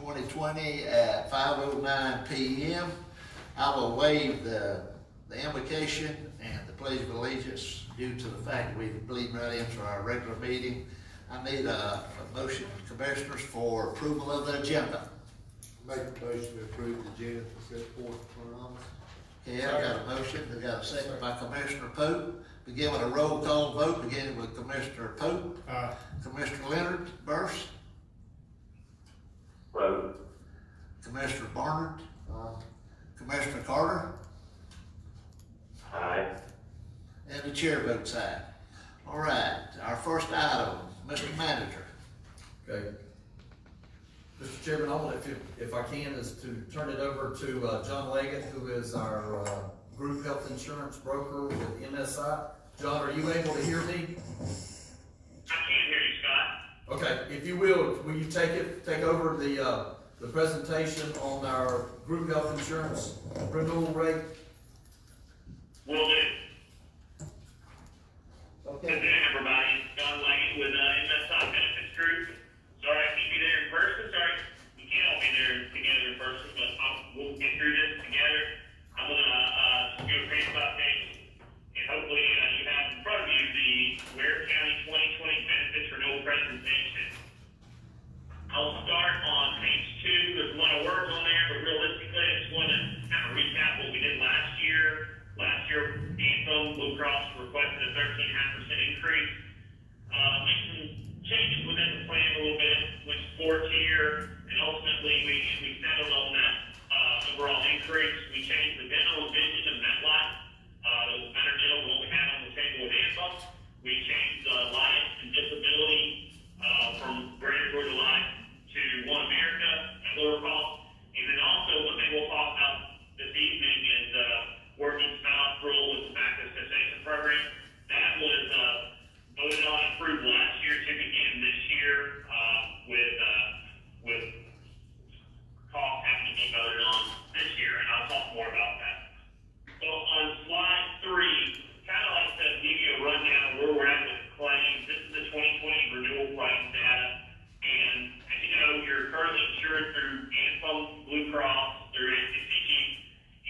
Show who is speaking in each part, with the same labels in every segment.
Speaker 1: 2020 at 5:09 p.m. I will waive the invocation and the pledge of allegiance due to the fact that we bleed right into our regular meeting. I need a motion, commissioners, for approval of the agenda.
Speaker 2: Make a motion to approve the agenda set forth for us.
Speaker 1: Yeah, I got a motion, I got a second by Commissioner Pope. Begin with a roll call vote, beginning with Commissioner Pope. Commissioner Leonard Burst.
Speaker 3: Vote.
Speaker 1: Commissioner Barnard. Commissioner Carter.
Speaker 3: Aye.
Speaker 1: And the chair votes aye. All right, our first item, Mr. Manager.
Speaker 4: Okay. Mr. Chairman, I want, if I can, is to turn it over to John Leggett, who is our group health insurance broker with MSI. John, are you able to hear me?
Speaker 5: I can't hear you, Scott.
Speaker 4: Okay, if you will you take over the presentation on our group health insurance renewal rate?
Speaker 5: Will do.
Speaker 1: Okay.
Speaker 5: Good day, everybody. John Leggett with MSI Benefits Group. Sorry I can't be there in person. Sorry we can't all be there together in person, but we'll get through this together. I'm gonna just do a brief update, and hopefully you have in front of you the Ware County 2020 Benefits Renewal presentation. I'll start on page 2. There's a lot of words on there, but realistically, I just want to kind of recap what we did last year. Last year, Anthem Blue Cross requested a 13.5% increase. Made some changes within the plan a little bit, went to 4-tier, and ultimately we settled on that overall increase. We changed the dental and vision of MetLife. Those better dental than what we had on the table with Anthem. We changed the life and disability from Greater Georgia Life to One America at lower cost. And then also one thing we'll talk about this evening is working spouse rule with tobacco cessation program. That was voted on and approved last year to begin this year with cost having to be voted on this year, and I'll talk more about that. So on slide 3, kind of like to give you a rundown of where we're at with claims. This is the 2020 renewal claims data, and as you know, you're currently insured through Anthem, Blue Cross, through NCCG,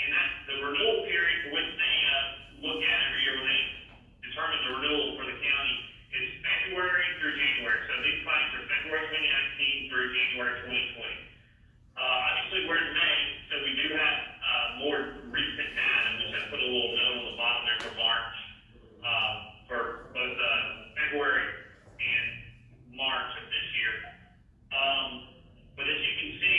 Speaker 5: and that's the renewal period for which they look at every year when they determine the renewal for the county is February through January. So these claims are February 2019 through January 2020. Obviously, we're in May, so we do have more recent data, which I put a little note on the bottom there for March, for both February and March of this year. But as you can see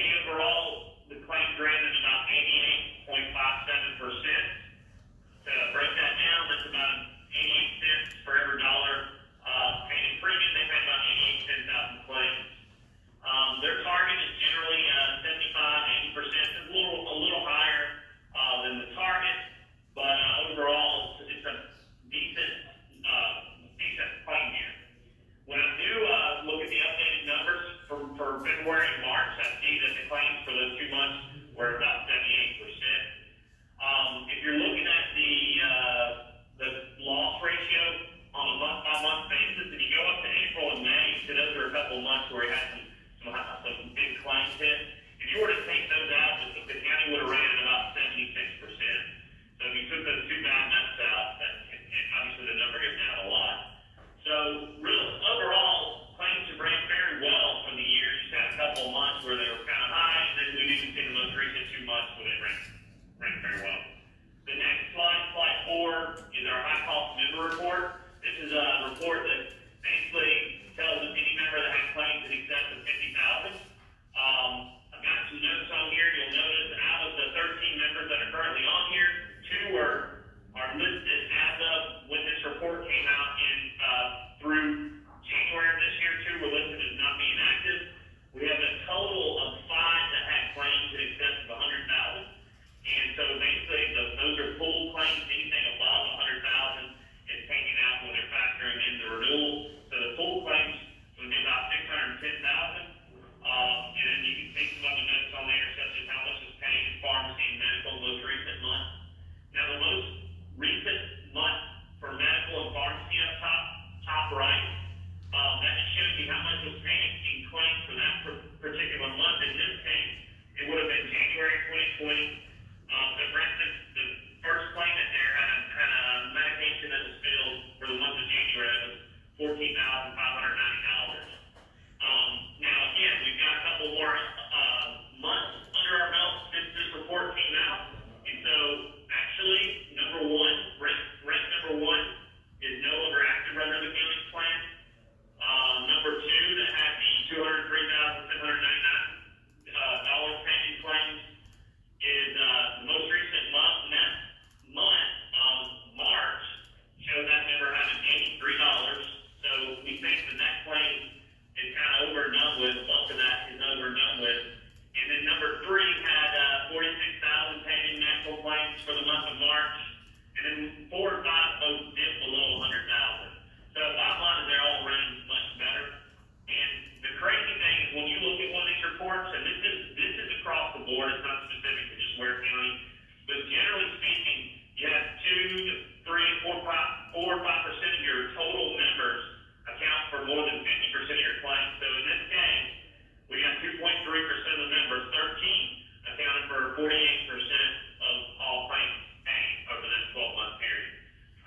Speaker 5: of the members, 13 accounted for 48% of all claims paid over that 12-month period.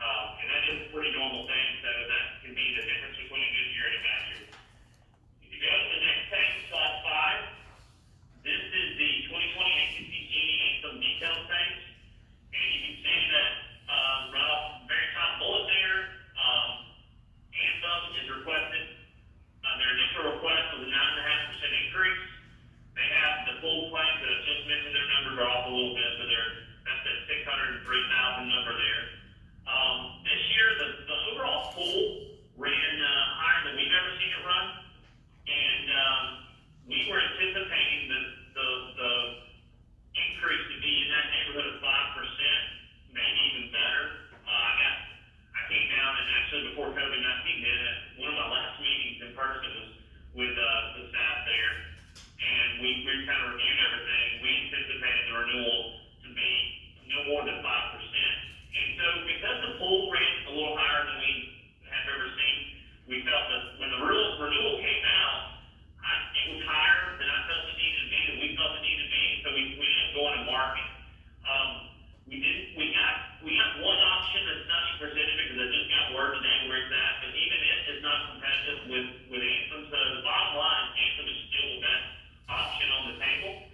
Speaker 5: And that is a pretty normal thing, so that can be the difference between a good year and a bad year. If you go to the next page, slide 5, this is the 2020 ACC Genie and some details page. And you can see that right off the very top bullet there, Anthem is requested. Their initial request was a 9.5% increase. They have the full claims that I just mentioned. Their numbers are off a little bit, but that's that 603,000 number there. This year, the overall pool ran higher than we've ever seen it run, and we were anticipating the increase to be in that neighborhood of 5%, maybe even better. I came down, and actually before COVID-19 hit, one of my last meetings in person was with the staff there, and we kind of reviewed everything. We anticipated the renewal to be no more than 5%. And so because the pool ran a little higher than we have ever seen, we felt that when the renewal came out, it was higher than I felt it needed to be, and we felt it needed to be, so we ended up going to market. We got one option that's not presented because I just got word today where it's at, but even it is not competitive with Anthem. So the bottom line, Anthem is still the best option on the table.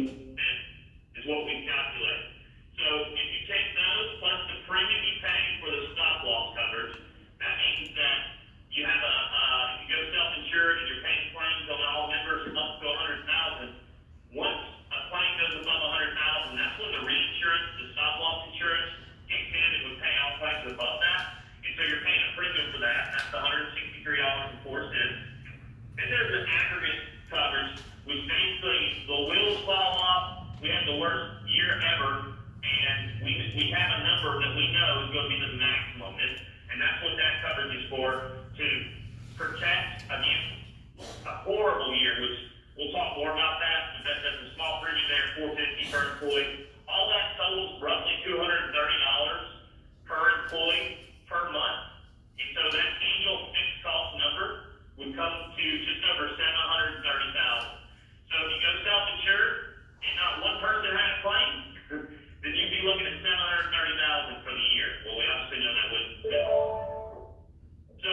Speaker 5: is what we calculate. So if you take those plus the premium you pay for the stop loss coverage, that means that you have if you go self-insured and you're paying claims on all members up to 100,000, once a claim goes above 100,000, that's when the reinsurance, the stop loss insurance, kicks in and would pay all claims above that. And so you're paying a premium for that. That's $163.04. Then there's the aggregate coverage, which basically the wheels fall off. We had the worst year ever, and we have a number that we know is going to be the maximum. And that's what that coverage is for, to protect against a horrible year, which we'll talk more about that. But that's a small premium there, $450 per employee. All that totals roughly $230 per employee per month. And so that annual fixed cost number would come to just over $730,000. So if you go self-insured and not one person had a claim, then you'd be looking at $730,000 for the year. Well, we obviously know that wouldn't fit. So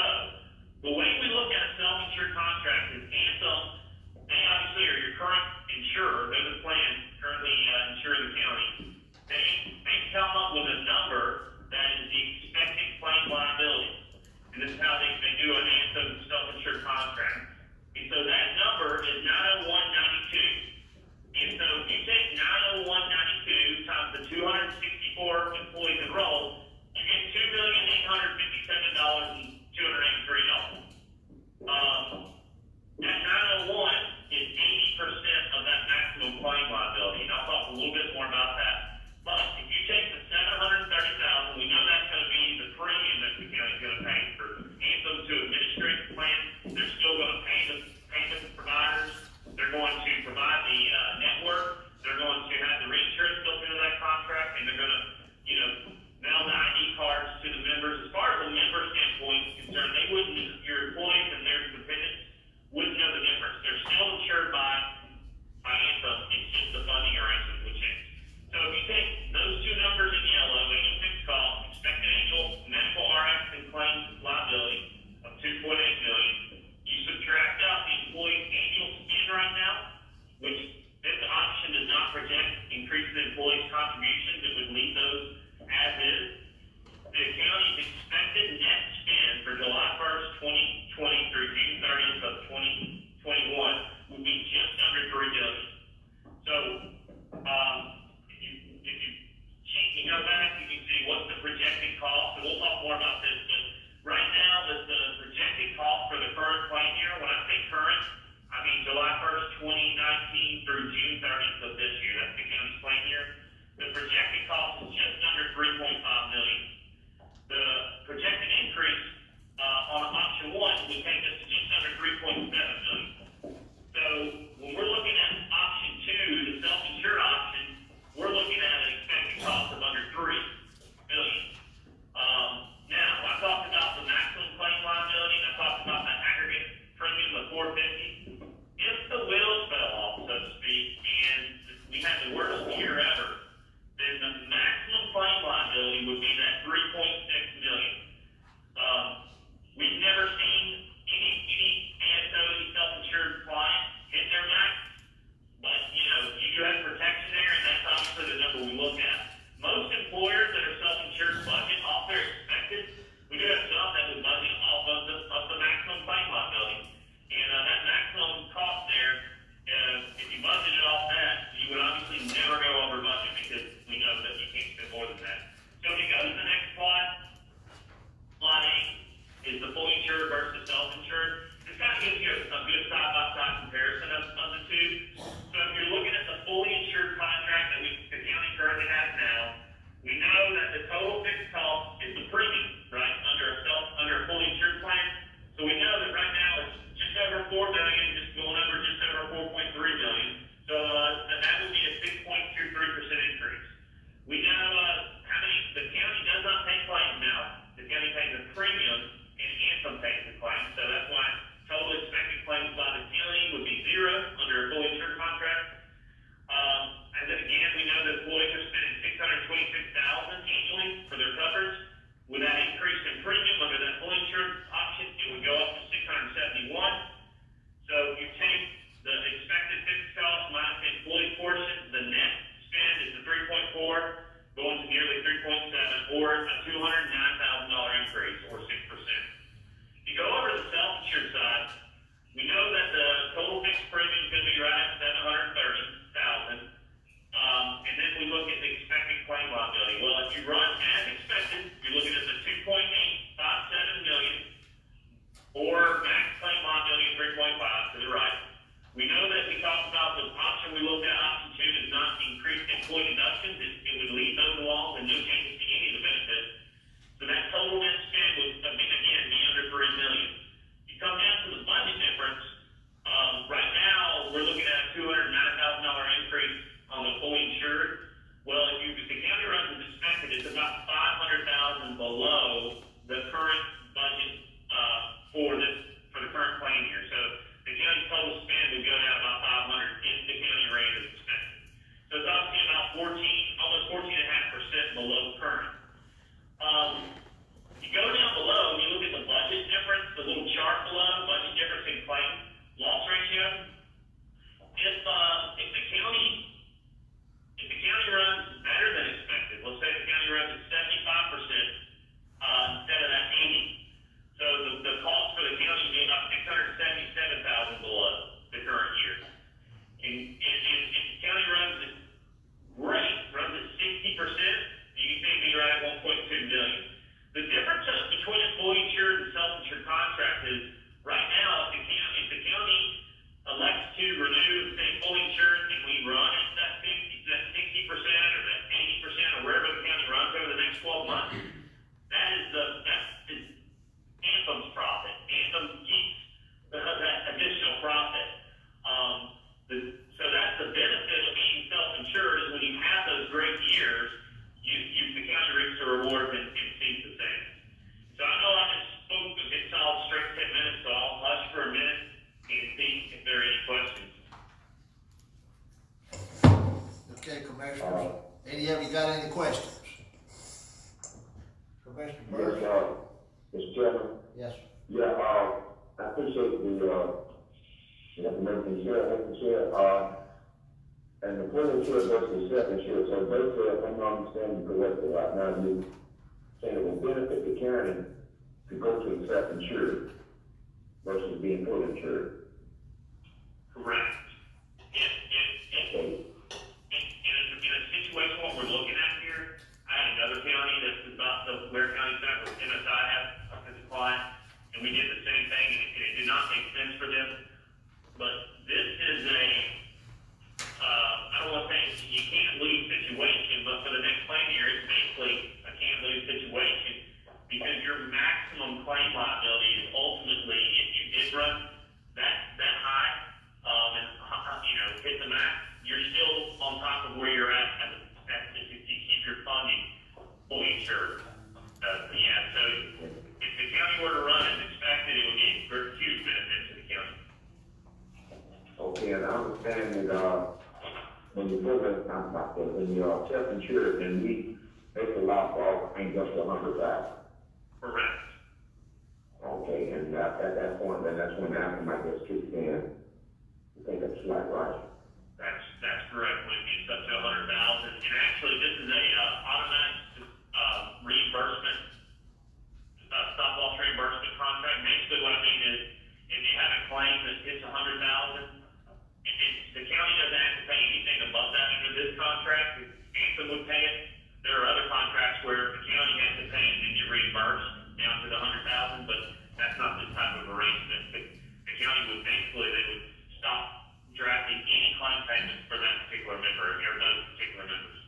Speaker 5: the way we look at a self-insured contract is Anthem, they obviously are your current insurer. They're the plan currently insuring the county. They come up with a number that is the expected claim liability. And this is how they do an Anthem self-insured contract. And so that number is 901.92. And so if you take 901.92 times the 264 employees enrolled, you get $2,857,283. That 901 is 80% of that maximum claim liability. And I'll talk a little bit more about that. But if you take the $730,000, we know that's going to be the premium that the county's going to pay for Anthem to administrate the plan. They're still going to pay the providers. They're going to provide the network. They're going to have the reinsurance built into that contract, and they're going to, mail the ID cards to the members. As far as the member standpoint is concerned, they wouldn't, your employees and their dependents wouldn't know the difference. They're still insured by Anthem. It's just the funding arrangement would change. So if you take those two numbers in yellow, annual fixed cost, expected annual medical RX and claims liability of $2.8 million, you subtract out the employee's annual spend right now, which this option does not project increasing the employee's contributions. It would leave those as is. The county's expected net spend for July 1st, 2020 through June 30th of 2021 would be just under $3 billion. So, if you go back, you can see what's the projected cost, and we'll talk more about this, but right now, the projected cost for the current claim year, when I say current, I mean July 1st, 2019 through June 30th of this year, that's the county's claim year. The projected cost is just under $3.5 million. The projected increase on option one would take us to just under $3.7 million. So when we're looking at option two, the self-insured option, we're looking at an expected cost of under $3 million. Now, I talked about the maximum claim liability, and I talked about the aggregate premium of $450. If the wheels fell off, so to speak, and we had the worst year ever, then the maximum claim liability would be that $3.6 million. We've never seen any ASO, self-insured client hit their max, but you do have protection there, and that's obviously the number we look at. Most employers that are self-insured budget off their expected. We do have some that would budget off of the maximum claim liability, and that maximum cost there, if you budgeted off that, you would obviously never go over budget.
Speaker 1: Okay, Commissioners, any of you got any questions? Commissioner
Speaker 3: Yes,
Speaker 1: Burke?
Speaker 3: Mr. Chairman,
Speaker 1: Yes, sir.
Speaker 3: yeah, I appreciate the information shared, Mr. Chair, and the full insured versus self-insured, so basically, if I'm not understanding correctly right now, you saying it will benefit the county to go to the self-insured versus being full insured.
Speaker 5: Correct. In a situation, what we're looking at here, I had another county that's about the Ware County side where MSI has as a client, and we did the same thing, and it did not make sense for them. But this is I don't want to say you can't lose situation, but for the next plan year, it's basically a can't lose situation because your maximum claim liability is ultimately, if you did run that high, and hit the max, you're still on top of where you're at if you keep your funding fully insured. Yeah, so if the county were to run as expected, it would be a huge benefit to the county.
Speaker 3: Okay, and I understand that, when you put it, when you're self-insured, and we basically allow for all claims up to 100,000.
Speaker 5: Correct.
Speaker 3: Okay, and at that point, then that's when the aftermath gets kicked in. I think that's right?
Speaker 5: That's correct. When it gets up to 100,000, and actually, this is a automatic reimbursement, stop loss reimbursement contract. Basically, what I mean is, if you have a claim that hits 100,000, the county doesn't have to pay anything above that under this contract. Anthem would pay it. There are other contracts where the county has to pay and then get reimbursed down to the 100,000, but that's not this type of arrangement. The county would they would stop drafting any claim payments for that particular member or those particular members.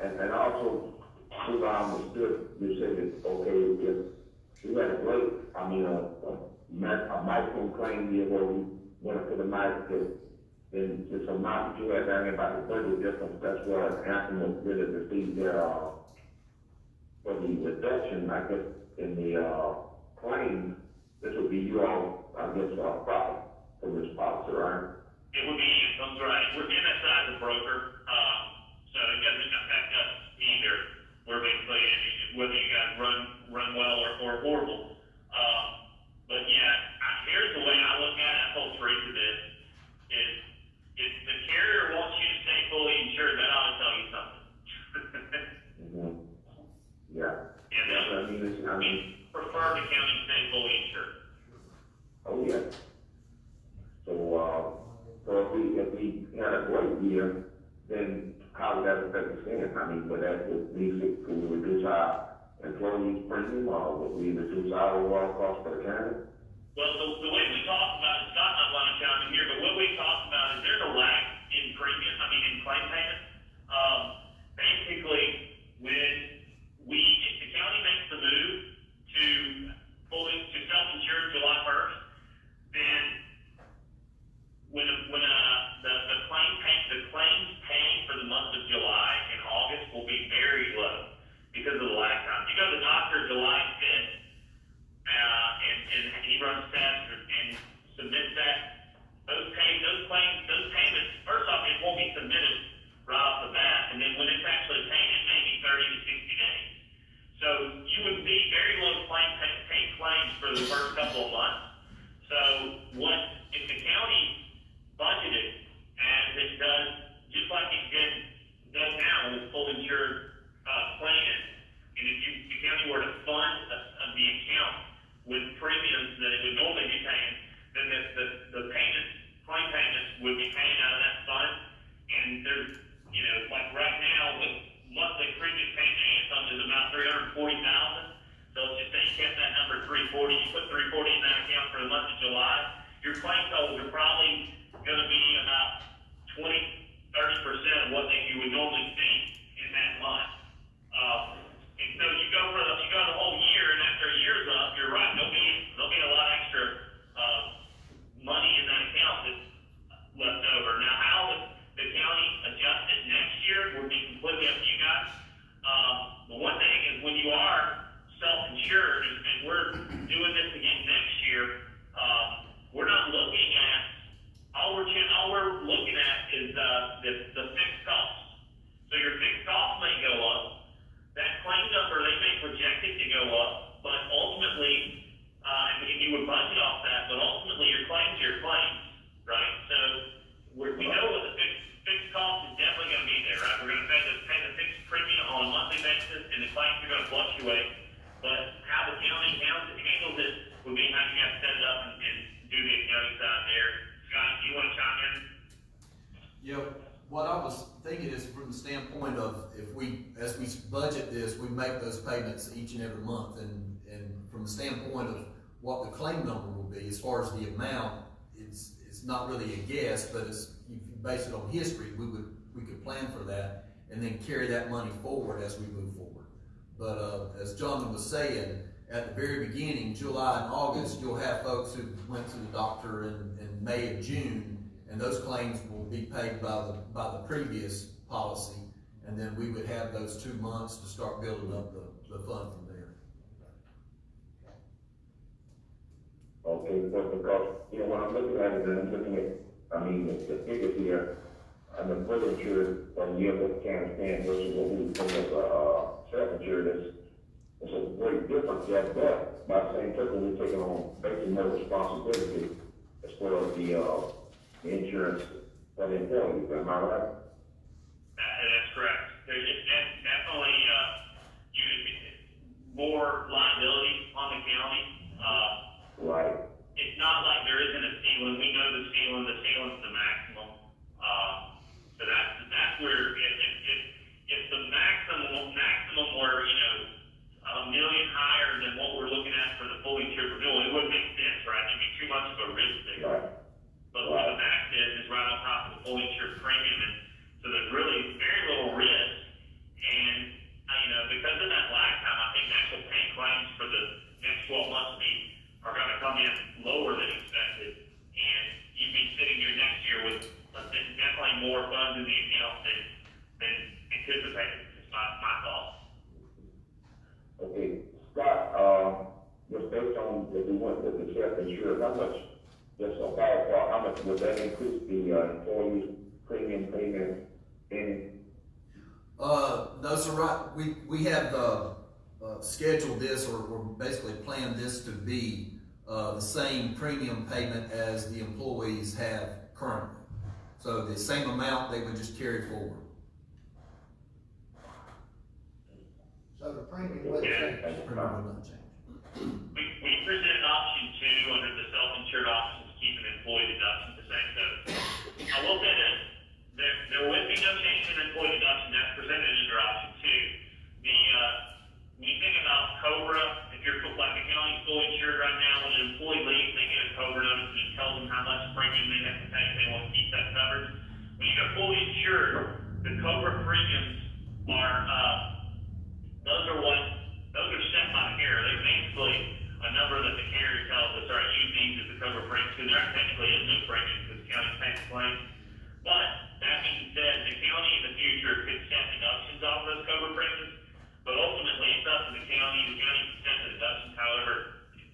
Speaker 3: And also, who I understood, you said that, okay, if you had a great, a maximum claim year where we went up to the max, then this amount that you had down here about the budget difference, that's where Anthem was really received their, for the reduction, I guess, in the, claims, this would be you all, I guess, profit from this policy, right?
Speaker 5: It would be Anthem's, right? We're MSI as a broker, so it doesn't affect us either. We're basically, whether you guys run well or horrible. But yeah, here's the way I look at it. I told Teresa this, is if the carrier wants you to stay fully insured, that ought to tell you something.
Speaker 3: Mm-hmm. Yeah.
Speaker 5: Yeah, we prefer the county stay fully insured.
Speaker 3: Oh, yeah. So if we had a great year, then how would that affect the stand? Would that reduce our employees' premium, or would we reduce our overall cost for the county?
Speaker 5: Well, the way we talked about it, Scott not allowed to chime in here, but what we talked about is there's a lag in premium, in claim payments. Basically, if the county makes the move to self-insure July 1st, then when the claims paying for the month of July and August will be very low because of the lag time. You go to the doctor July 5th, and he runs tests and submits that. Those payments, first off, it won't be submitted right off the bat, and then when it's actually paid, it may be 30 to 60 days. So you would see very low paid claims for the first couple of months. So if the county budgeted as it does, just like it does now with full insured plan, and if the county were to fund the account with premiums that it would normally be paying, then the claim payments would be paying out of that fund. And there's, like right now, the monthly premium paying to Anthem is about $340,000. So let's just say you kept that number 340, you put 340 in that account for the month of July, your claim totals are probably going to be about 20-30% of what you would normally see in that month. And so you go the whole year, and after a year's up, you're right, there'll be a lot extra money in that account that's left over. Now, how the county adjusts it next year would be completely up to you guys. The one thing is when you are self-insured, and we're doing this again next year, we're not looking at all we're looking at is the gonna fluctuate, but how the county handles it would be how you guys set it up and do the accounting side there. Scott, do you wanna chime in?
Speaker 4: Yeah, what I was thinking is from the standpoint of if we, as we budget this, we make those payments each and every month, and from the standpoint of what the claim number will be, as far as the amount, it's not really a guess, but it's, if you base it on history, we could plan for that and then carry that money forward as we move forward. But, as Jonathan was saying, at the very beginning, July and August, you'll have folks who went to the doctor in May and June, and those claims will be paid by the previous policy, and then we would have those 2 months to start building up the fund from there.
Speaker 3: Okay, but because, when I'm looking at it, I'm looking at, the figures here, and the full insured, year what can stand versus what we put up, self-insured, it's a great difference there, but by the same token, we're taking on basically more responsibility as far as the insurance for the employees, am I right?
Speaker 5: That's correct. There's definitely, more liability on the county.
Speaker 3: Right.
Speaker 5: It's not like there isn't a ceiling. We know the ceiling's the maximum. So that's where, if the maximum were, $1 million higher than what we're looking at for the fully insured renewal, it wouldn't make sense, right? It'd be too much of a risk there.
Speaker 3: Right.
Speaker 5: But what the max is right on top of the fully insured premium, and so there's really very little risk. And, because of that lag time, I think actual paying claims for the next 12 months are gonna come in lower than expected. And you'd be sitting here next year with definitely more funds in the account than anticipated, is my thought.
Speaker 3: Okay, Scott, just based on if we went with the self-insured, how much, just a ballpark, how much would that increase the employee premium payment in?
Speaker 4: No, so right, we have, scheduled this or basically planned this to be, the same premium payment as the employees have currently. So the same amount they would just carry forward.
Speaker 1: So the premium will change.
Speaker 4: Premium would not change.
Speaker 5: We presented option 2 under the self-insured options, keeping employee deduction the same. So I will say that there would be no change in employee deduction that's presented under option 2. When you think about COBRA, if you're like the county's fully insured right now, when an employee leaves, they get a COBRA notice and it tells them how much premium they have to pay if they want to keep that covered. When you go fully insured, the COBRA premiums are those are set by the carrier. They're basically a number that the carrier tells us, all right, use these as the COBRA premiums, because there technically is no premium because the county's paying the claim. But that being said, the county in the future could set deductions off those COBRA premiums, but ultimately it's up to the county. The county can set the deductions however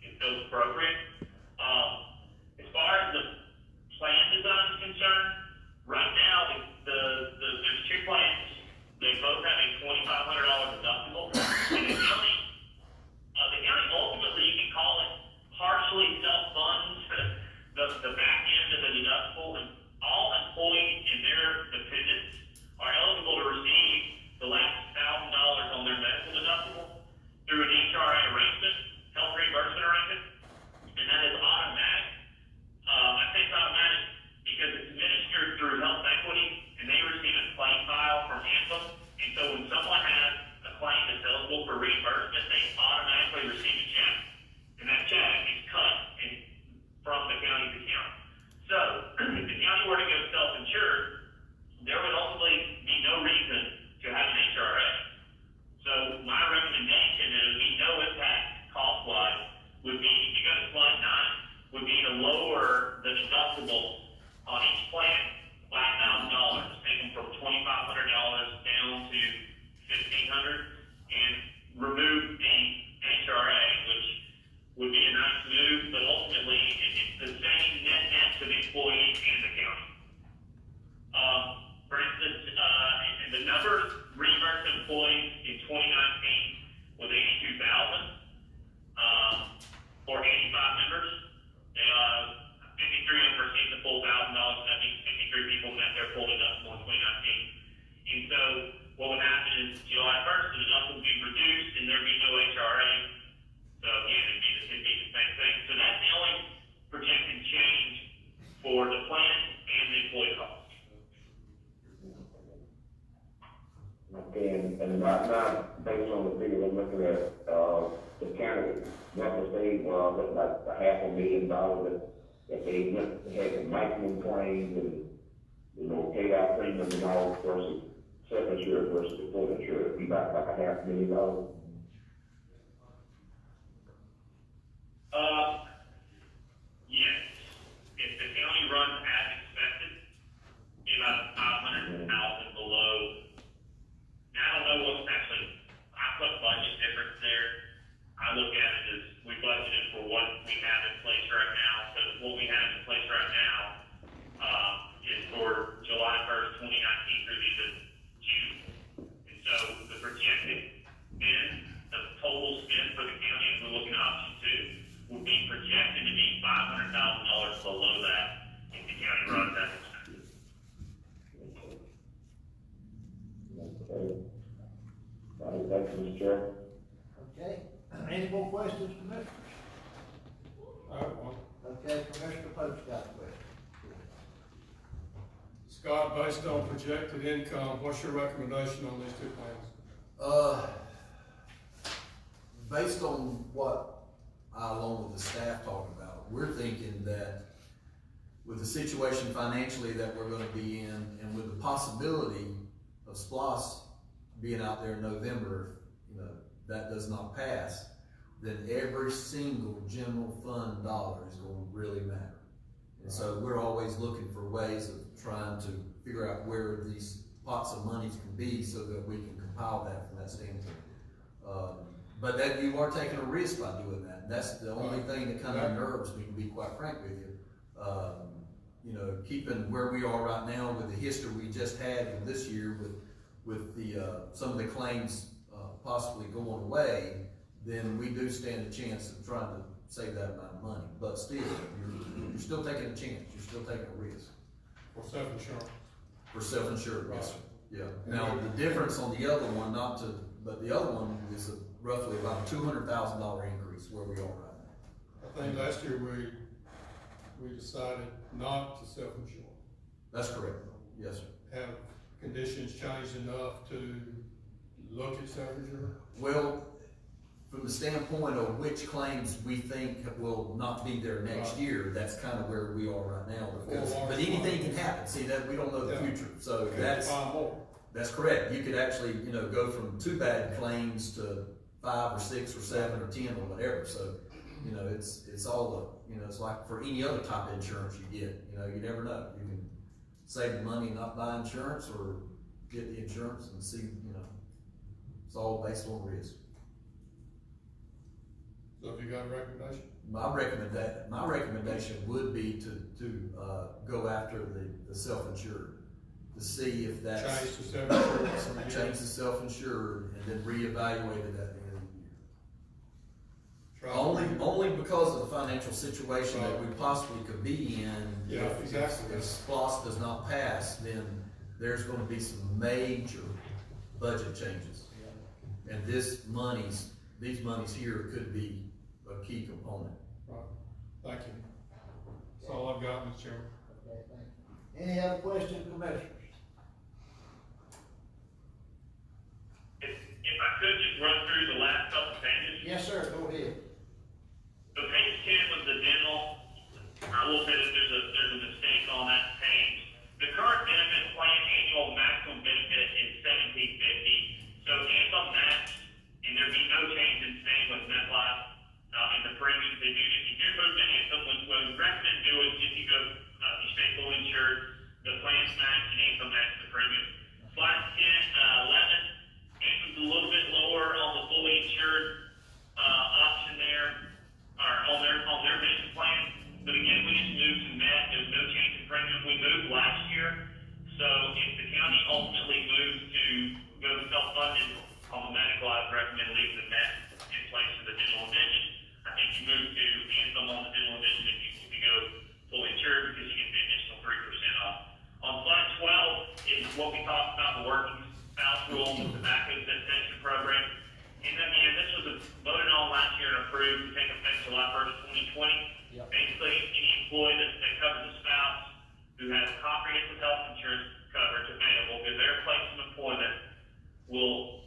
Speaker 5: it feels appropriate. As far as the plan design is concerned, right now there's 2 plans. They both have a $2,500 deductible. And the county ultimately, you can call it partially self-funds the back end of the deductible, and all employees and their dependents are eligible to receive the last $1,000 on their medical deductible through an HRA arrangement, health reimbursement arrangement, and that is automatic. I say it's automatic because it's administered through Health Equity, and they receive a claim file from Anthem. And so when someone has a claim that's eligible for reimbursement, they automatically receive a check. And that check is cut from the county's account. So if the county were to go self-insured, there would ultimately be no reason to have an HRA. So my recommendation is no impact cost-wise would be, if you go to slide 9, would be to lower the deductible on each plan by $1,000, take them from $2,500 down to
Speaker 3: And right now, based on the figures I'm looking at, the county, must save, like $500,000 that they had the maximum claims and, you know, paid out premiums and all versus self-insured versus the full insured. It'd be about like $500,000.
Speaker 5: Yes. If the county runs as expected, be about 500,000 below. Now, I don't know what's actually, I put budget difference there. I look at it as we budgeted for what we have in place right now. So what we have in place right now, is for July 1st, 2019 through the end of June. And so the projected spend, the total spend for the county, if we're looking at option 2, would be projected to be $500,000 below that if the county runs as expected.
Speaker 3: Okay. All right, thank you, Mr. Chair.
Speaker 1: Okay, any more questions, Commissioners? Okay, Commissioner Pope's got a question.
Speaker 6: Scott, based on projected income, what's your recommendation on these two plans?
Speaker 4: Based on what I, along with the staff, talked about, we're thinking that with the situation financially that we're gonna be in, and with the possibility of SPLOS being out there in November, you know, that does not pass, then every single general fund dollar is gonna really matter. And so we're always looking for ways of trying to figure out where these pots of monies can be so that we can compile that from that standpoint. But that you are taking a risk by doing that. And that's the only thing that kind of unnerves me, to be quite frank with you. You know, keeping where we are right now with the history we just had in this year with the some of the claims possibly going away, then we do stand a chance of trying to save that amount of money. But still, you're still taking a chance. You're still taking a risk.
Speaker 6: For self-insurance?
Speaker 4: For self-insured, yes, sir. Yeah. Now, the difference on the other one, but the other one is roughly about a $200,000 increase where we are right now.
Speaker 6: I think last year we decided not to self-insure.
Speaker 4: That's correct. Yes, sir.
Speaker 6: Have conditions changed enough to look at self-insurance?
Speaker 4: Well, from the standpoint of which claims we think will not be there next
Speaker 6: Right.
Speaker 4: year, that's kind of where we are right now. Because,
Speaker 6: Or
Speaker 4: but anything can happen. See, that we don't know the
Speaker 6: Yeah.
Speaker 4: future. So
Speaker 6: Could
Speaker 4: that's
Speaker 6: find more.
Speaker 4: correct. You could actually, you know, go from 2 bad claims to 5 or 6 or 7 or 10 or whatever. So, you know, it's all you know, it's like for any other type of insurance you get. You know, you never know. You can save the money and not buy insurance, or get the insurance and see. You know, it's all based on risk.
Speaker 6: So have you got a recommendation?
Speaker 4: My recommendation would be to go after the self-insured, to see if that's.
Speaker 6: Change to self-insurance?
Speaker 4: Change the self-insured and then reevaluate it at the end of the year.
Speaker 6: Try-
Speaker 4: Only because of the financial situation that we possibly could be in.
Speaker 6: Yeah, exactly.
Speaker 4: If SPLOS does not pass, then there's gonna be some major budget changes. And these monies here could be a key component.
Speaker 6: Right, thank you. That's all I've got, Mr. Chairman.
Speaker 1: Okay, thank you. Any other questions, Commissioners?
Speaker 5: If I could just run through the last couple of pages.
Speaker 1: Yes, sir, go ahead.
Speaker 5: So page 10 was the dental. I will say that there's a mistake on that page. The current benefit plan annual maximum benefit is $1,750. So Anthem matched, and there'd be no change in staying with MetLife in the premiums. If you do move to Anthem, when we recommend doing, if you go, you stay fully insured, the plans match and Anthem match the premium. Slide 10, 11, Anthem's a little bit lower on the fully insured option there, or on their vision plan. But again, we just moved to Met. There's no change in premium. We moved last year. So if the county ultimately moves to go self-funded on the medical, I'd recommend leaving the Met in place for the dental and vision. I think you move to Anthem on the dental and vision if you go fully insured, because you get the additional 3% off. On slide 12 is what we talked about, the working spouse rule and the tobacco cessation program. And then, this was voted on last year and approved to take effect July 1st, 2020.
Speaker 1: Yep.
Speaker 5: Basically, any employee that covers a spouse who has comprehensive health insurance coverage available, because they're a place of employment, will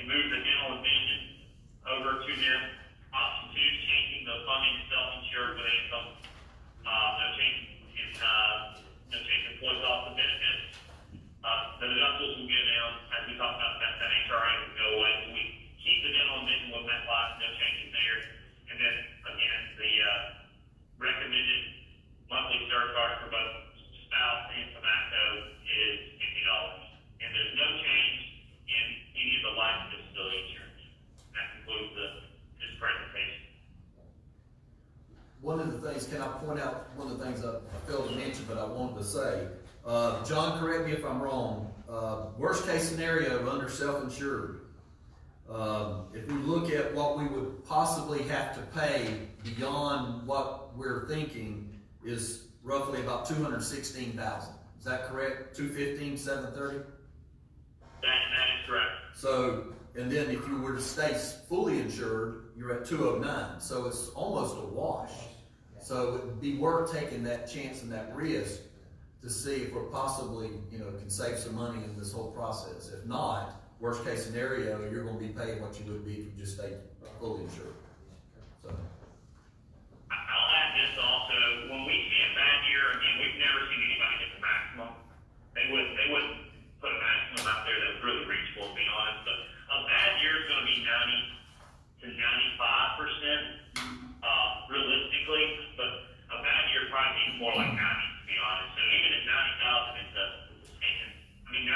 Speaker 5: move the dental and vision over to them. Option two, changing the funding to self-insured with income. No change in, no change in employee cost of benefits. The deductibles will go down, as we talked about, that HRA will go away. So we keep the dental and vision with MetLife, no changes there. And then, again, the, recommended monthly surcharge for both spouse and tobacco is $50. And there's no change in any of the life and disability insurance. That concludes this presentation.
Speaker 4: One of the things, can I point out, one of the things I failed to mention, but I wanted to say, John, correct me if I'm wrong, worst case scenario under self-insured, if we look at what we would possibly have to pay beyond what we're thinking is roughly about $216,000. Is that correct? 215, 730?
Speaker 5: That is correct.
Speaker 4: So, and then if you were to stay fully insured, you're at 209. So it's almost a wash. So it would be worth taking that chance and that risk to see if we're possibly, can save some money in this whole process. If not, worst case scenario, you're going to be paying what you would be if you just stayed fully insured. So.
Speaker 5: I'll add this also. When we see a bad year, again, we've never seen anybody get the maximum. They wouldn't put a maximum out there that was really reachable, to be honest. But a bad year is going to be 90 to 95% realistically. But a bad year probably be more like 90, to be honest. So even at 90,000, it's a saving. I mean, 9%.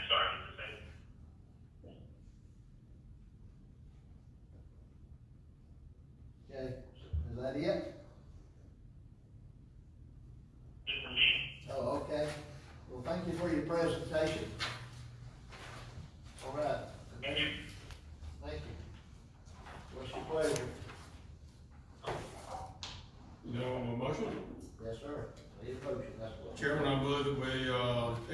Speaker 5: Sorry, it's a saving.
Speaker 1: Okay, is that it?
Speaker 5: Just for me.
Speaker 1: Oh, okay. Well, thank you for your presentation. All right.
Speaker 5: Thank you.
Speaker 1: Thank you. What's your pleasure?
Speaker 6: A motion?
Speaker 1: Yes, sir. Need a motion, that's what.
Speaker 6: Chairman, I move that we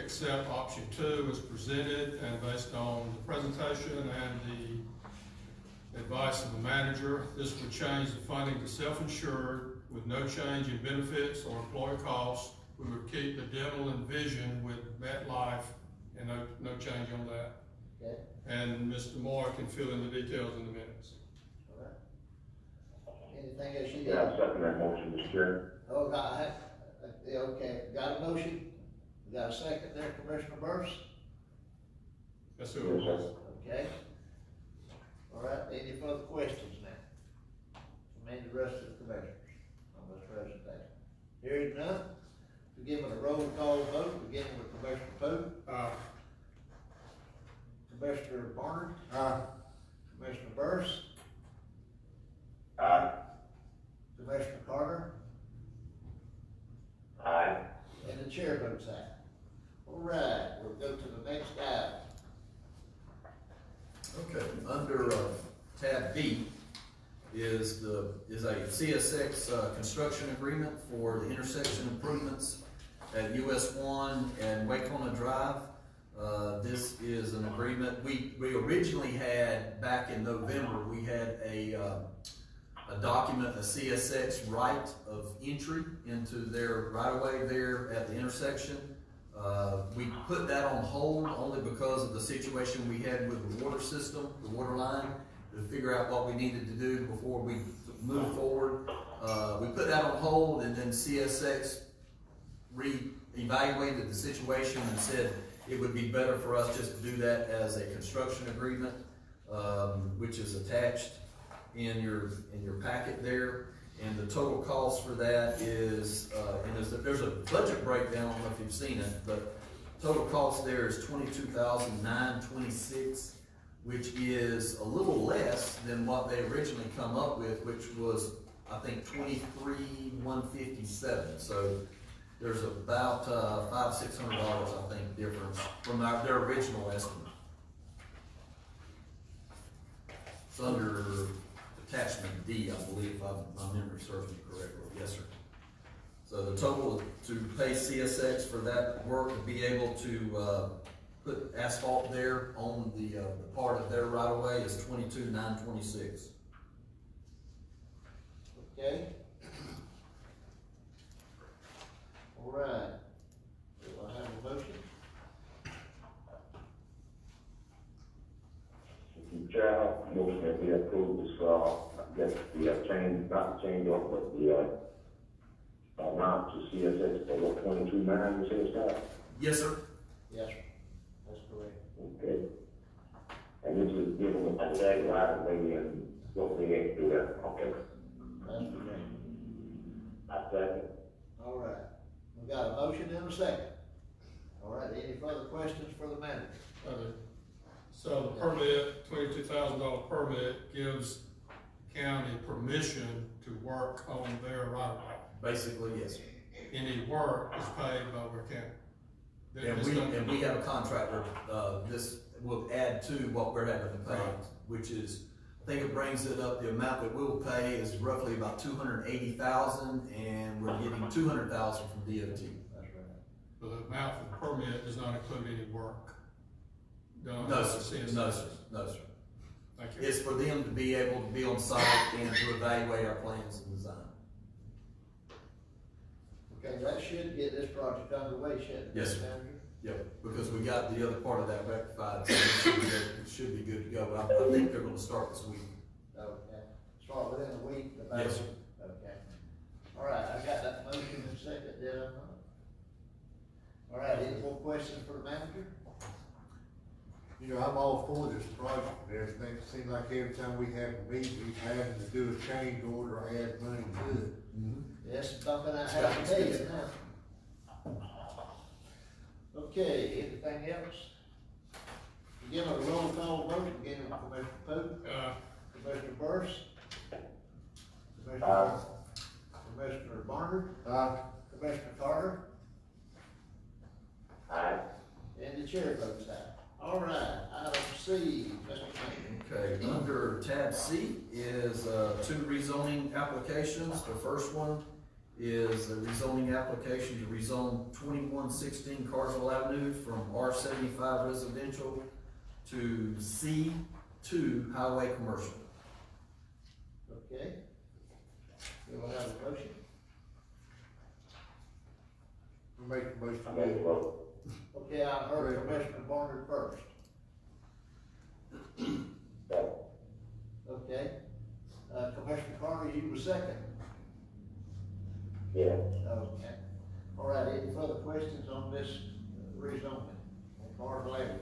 Speaker 6: accept option 2 as presented and based on the presentation and the advice of the manager. This would change the funding to self-insured with no change in benefits or employee costs. We would keep the dental and vision with MetLife and no change on that.
Speaker 1: Okay,
Speaker 6: And Mr. Moore can fill in the details in the minutes.
Speaker 1: all right. Anything else you need?
Speaker 3: Yeah, I second that motion, Mr. Chairman.
Speaker 1: Oh, okay, got a motion? We got a second there, Commissioner Burris?
Speaker 6: That's who
Speaker 3: Yes,
Speaker 6: it was.
Speaker 3: sir.
Speaker 1: Okay. All right, any further questions now? From the rest of the commissioners on this presentation? Hearing none, we give it a roll call vote, beginning with Commissioner Pope. Commissioner Barnard. Commissioner Burris.
Speaker 3: Aye.
Speaker 1: Commissioner Carter.
Speaker 3: Aye.
Speaker 1: And the chair votes aye. All right, we'll go to the next item.
Speaker 4: Okay, under tab B is a CSX construction agreement for the intersection improvements at US 1 and Wakeona Drive. This is an agreement, we originally had, back in November, we had a document, a CSX right of entry into their right-of-way there at the intersection. We put that on hold only because of the situation we had with the water system, the water line, to figure out what we needed to do before we move forward. We put that on hold, and then CSX re-evaluated the situation and said it would be better for us just to do that as a construction agreement, which is attached in your packet there. And the total cost for that is, and there's a budget breakdown, I don't know if you've seen it, but total cost there is $22,926, which is a little less than what they originally come up with, which was, I think, $23,157. So there's about $500–600, I think, difference from their original estimate. It's under attachment D, I believe, if my memory serves me correctly. Yes, sir. So the total to pay CSX for that work to be able to put asphalt there on the part of their right of way is $22,926.
Speaker 1: Okay? All right. Do I have a motion?
Speaker 3: Mr. Chair, motion that we approve this, I guess, the change, not the change order, but the amount to CSX for what, 22.9, you said it's not?
Speaker 4: Yes, sir.
Speaker 1: Yes, sir. That's correct.
Speaker 3: Okay. And this is given with my tag right away and what we had to do that, okay?
Speaker 1: That's correct.
Speaker 3: I second.
Speaker 1: All right. We got a motion and a second. All right, any further questions for the manager?
Speaker 6: So the permit, $22,000 permit gives county permission to work on their right of way.
Speaker 4: Basically, yes.
Speaker 6: Any work is paid by Ware County.
Speaker 4: And we have a contractor, this will add to what we're having to pay,
Speaker 6: Right.
Speaker 4: which is, I think it brings it up, the amount that we'll pay is roughly about $280,000, and we're getting $200,000 from DOT.
Speaker 1: That's right.
Speaker 6: But the amount for the permit does not include any work done.
Speaker 4: No,
Speaker 6: by
Speaker 4: sir,
Speaker 6: CSX.
Speaker 4: no, sir, no, sir.
Speaker 6: Thank you.
Speaker 4: It's for them to be able to be on site and to evaluate our plans and design.
Speaker 1: Okay, that should get this project underway, shouldn't it?
Speaker 4: Yes, sir.
Speaker 1: Manager?
Speaker 4: Yep, because we got the other part of that rectified, so it should be good to go. I think they're gonna start this week.
Speaker 1: Okay, start within a week, about.
Speaker 4: Yes, sir.
Speaker 1: Okay. All right, I got that motion and second, did I not? All right, any more questions for the manager?
Speaker 2: You know, I'm all for this project and everything. It seems like every time we have a meeting, we're having to do a change order or add money to it.
Speaker 1: Yes, bumping out half a million now. Okay, anything else? Begin with a roll call vote, beginning with Commissioner Pope, Commissioner Burris, Commissioner Barnard, Commissioner Carter,
Speaker 3: Aye.
Speaker 1: and the chair votes aye. All right, item C, Mr. King.
Speaker 4: Okay, under tab C is, two rezoning applications. The first one is a rezoning application to rezone 2116 Carswell Avenue from R75 residential to C2 highway commercial.
Speaker 1: Okay. We will have a motion.
Speaker 2: We'll make a motion.
Speaker 3: I make a vote.
Speaker 1: Okay, I heard Commissioner Barnard first.
Speaker 3: Second.
Speaker 1: Okay. Commissioner Carter, you were second.
Speaker 3: Yeah.
Speaker 1: Okay. All right, any further questions on this rezoning on Carswell Avenue?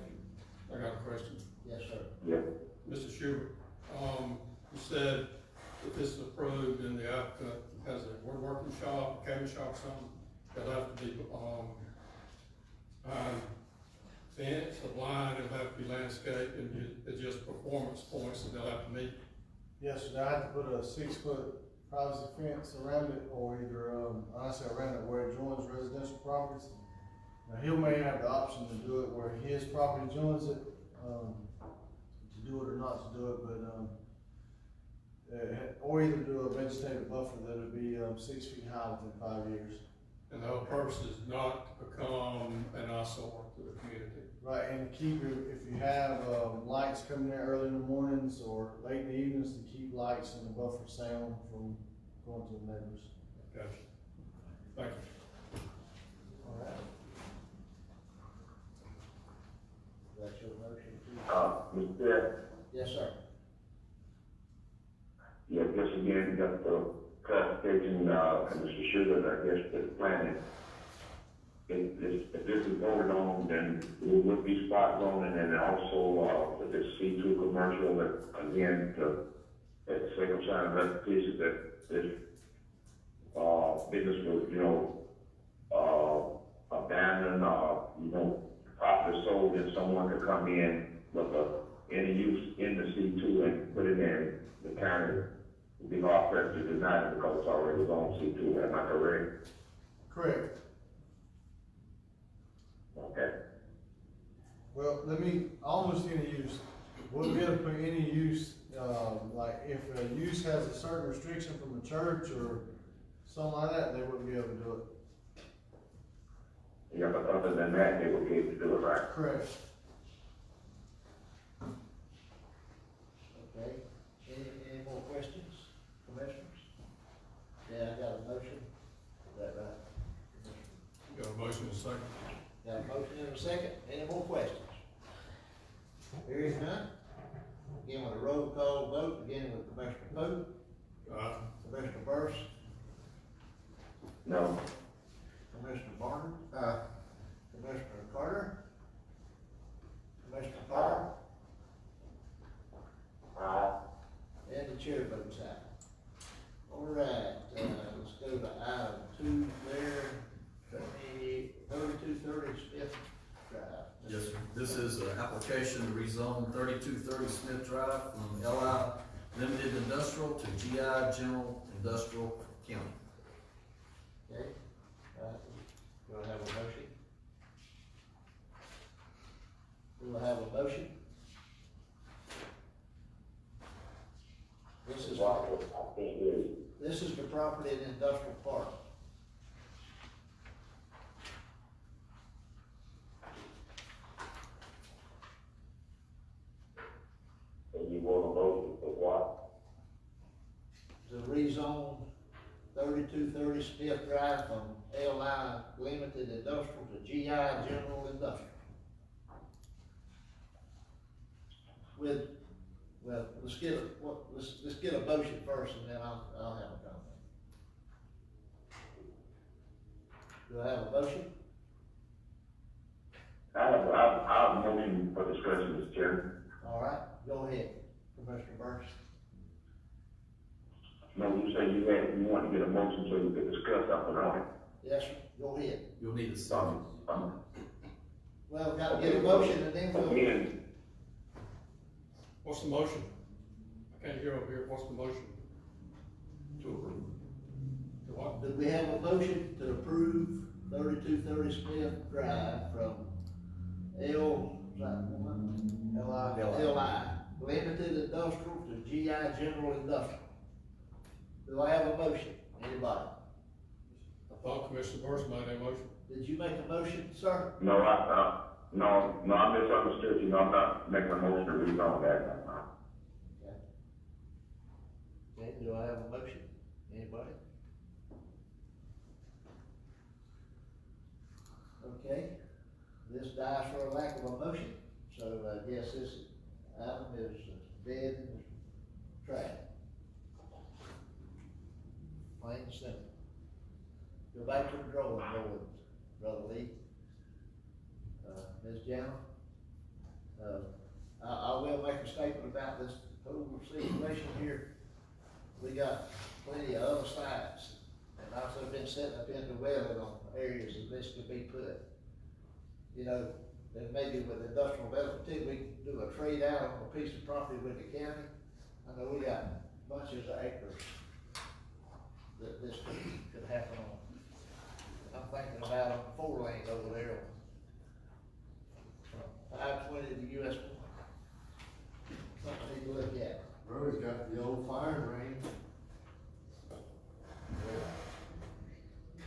Speaker 6: I got a question.
Speaker 1: Yes, sir.
Speaker 3: Yeah.
Speaker 6: Mr. Schubert, you said if this is approved and the applicant has a woodworking shop, a cabin shop, something, they'll have to be, fence, a line, it'll have to be landscaped, and it's just performance points that they'll have to meet.
Speaker 7: Yes, sir, I have to put a 6-foot privacy fence around it, or either, honestly, around it where it joins residential properties. Now, he may have the option to do it where his property joins it, to do it or not to do it, but, or either do a vegetative buffer that'll be, 6 feet high within 5 years.
Speaker 6: And the whole purpose is not to become an eyesore to the community.
Speaker 7: Right, and keep your, if you have, lights coming there early in the mornings or late in the evenings, to keep lights and the buffer sound from going to the neighbors.
Speaker 6: Gotcha. Thank you.
Speaker 1: All right. That's your motion, too?
Speaker 3: Mr. Chair,
Speaker 1: Yes, sir.
Speaker 3: yeah, just again, just for clarification, Mr. Sugar, I guess the planning. If this is voted on, then it would be spot zoning, and also, if it's C2 commercial, but again, at the sake of signing repetition, that this, business will, abandon, property sold, and someone could come in with any use in the C2 and put it in, the county would be hard pressed to deny it because it's already on C2, am I correct?
Speaker 7: Correct.
Speaker 3: Okay.
Speaker 7: Well, almost any use, we'll be able to put any use, like if a use has a certain restriction from the church or something like that, they wouldn't be able to do it.
Speaker 3: Yeah, but other than that, they will be able to do it, right?
Speaker 7: Correct.
Speaker 1: Okay. Any more questions, commissioners? Yeah, I got a motion. Is that right?
Speaker 6: Got a motion and a second.
Speaker 1: Got a motion and a second. Any more questions? Hearing none? begin with a roll call vote, beginning with Commissioner Pope, Commissioner Burris,
Speaker 3: No.
Speaker 1: Commissioner Barner, Commissioner Carter, Commissioner Carter, and the chair votes aye. All right, let's go to item 2 there, 3230 Smith Drive.
Speaker 4: Yes, sir. This is an application to rezone 3230 Smith Drive from LI Limited Industrial to GI General Industrial County.
Speaker 1: Okay, do I have a motion? Do I have a motion? This is the property in Industrial Park.
Speaker 3: And you want a motion for what?
Speaker 1: To rezone 3230 Smith Drive from LI Limited Industrial to GI General Industrial. Let's get a motion first and then I'll have a comment. Do I have a motion?
Speaker 3: I have a motion for discussion, Mr. Chairman.
Speaker 1: All right, go ahead, Commissioner Burns.
Speaker 3: No, you say you want to get a motion so you can discuss something on it.
Speaker 1: Yes, sir, go ahead.
Speaker 4: You'll need a second.
Speaker 1: Well, we gotta get a motion and then we'll.
Speaker 3: Again,
Speaker 6: What's the motion? I can't hear over here. What's the motion?
Speaker 4: To approve.
Speaker 6: To what?
Speaker 1: Do we have a motion to approve 3230 Smith Drive from LI Limited Industrial to GI General Industrial? Do I have a motion? Anybody?
Speaker 6: I thought Commissioner Burris made that motion.
Speaker 1: Did you make a motion, sir?
Speaker 3: no, I misunderstood you. No, I'm not making a motion to rezone that.
Speaker 1: Okay, do I have a motion? Anybody? Okay, this dies for a lack of a motion, so I guess this item is dead in the trash. Plain and simple. Go back to the drawing board, Brother Lee. Ms. Jana, I will make a statement about this whole situation here. We got plenty of other sites, and also been setting up in the well on areas that this could be put. You know, and maybe with industrial development too, we can do a trade out on a piece of property with the county. I know we got bunches of acres that this could happen on. I'm thinking about on the 4 lane over there. I-20 to the US one. Something I need to look at.
Speaker 2: Road's got the old fire range,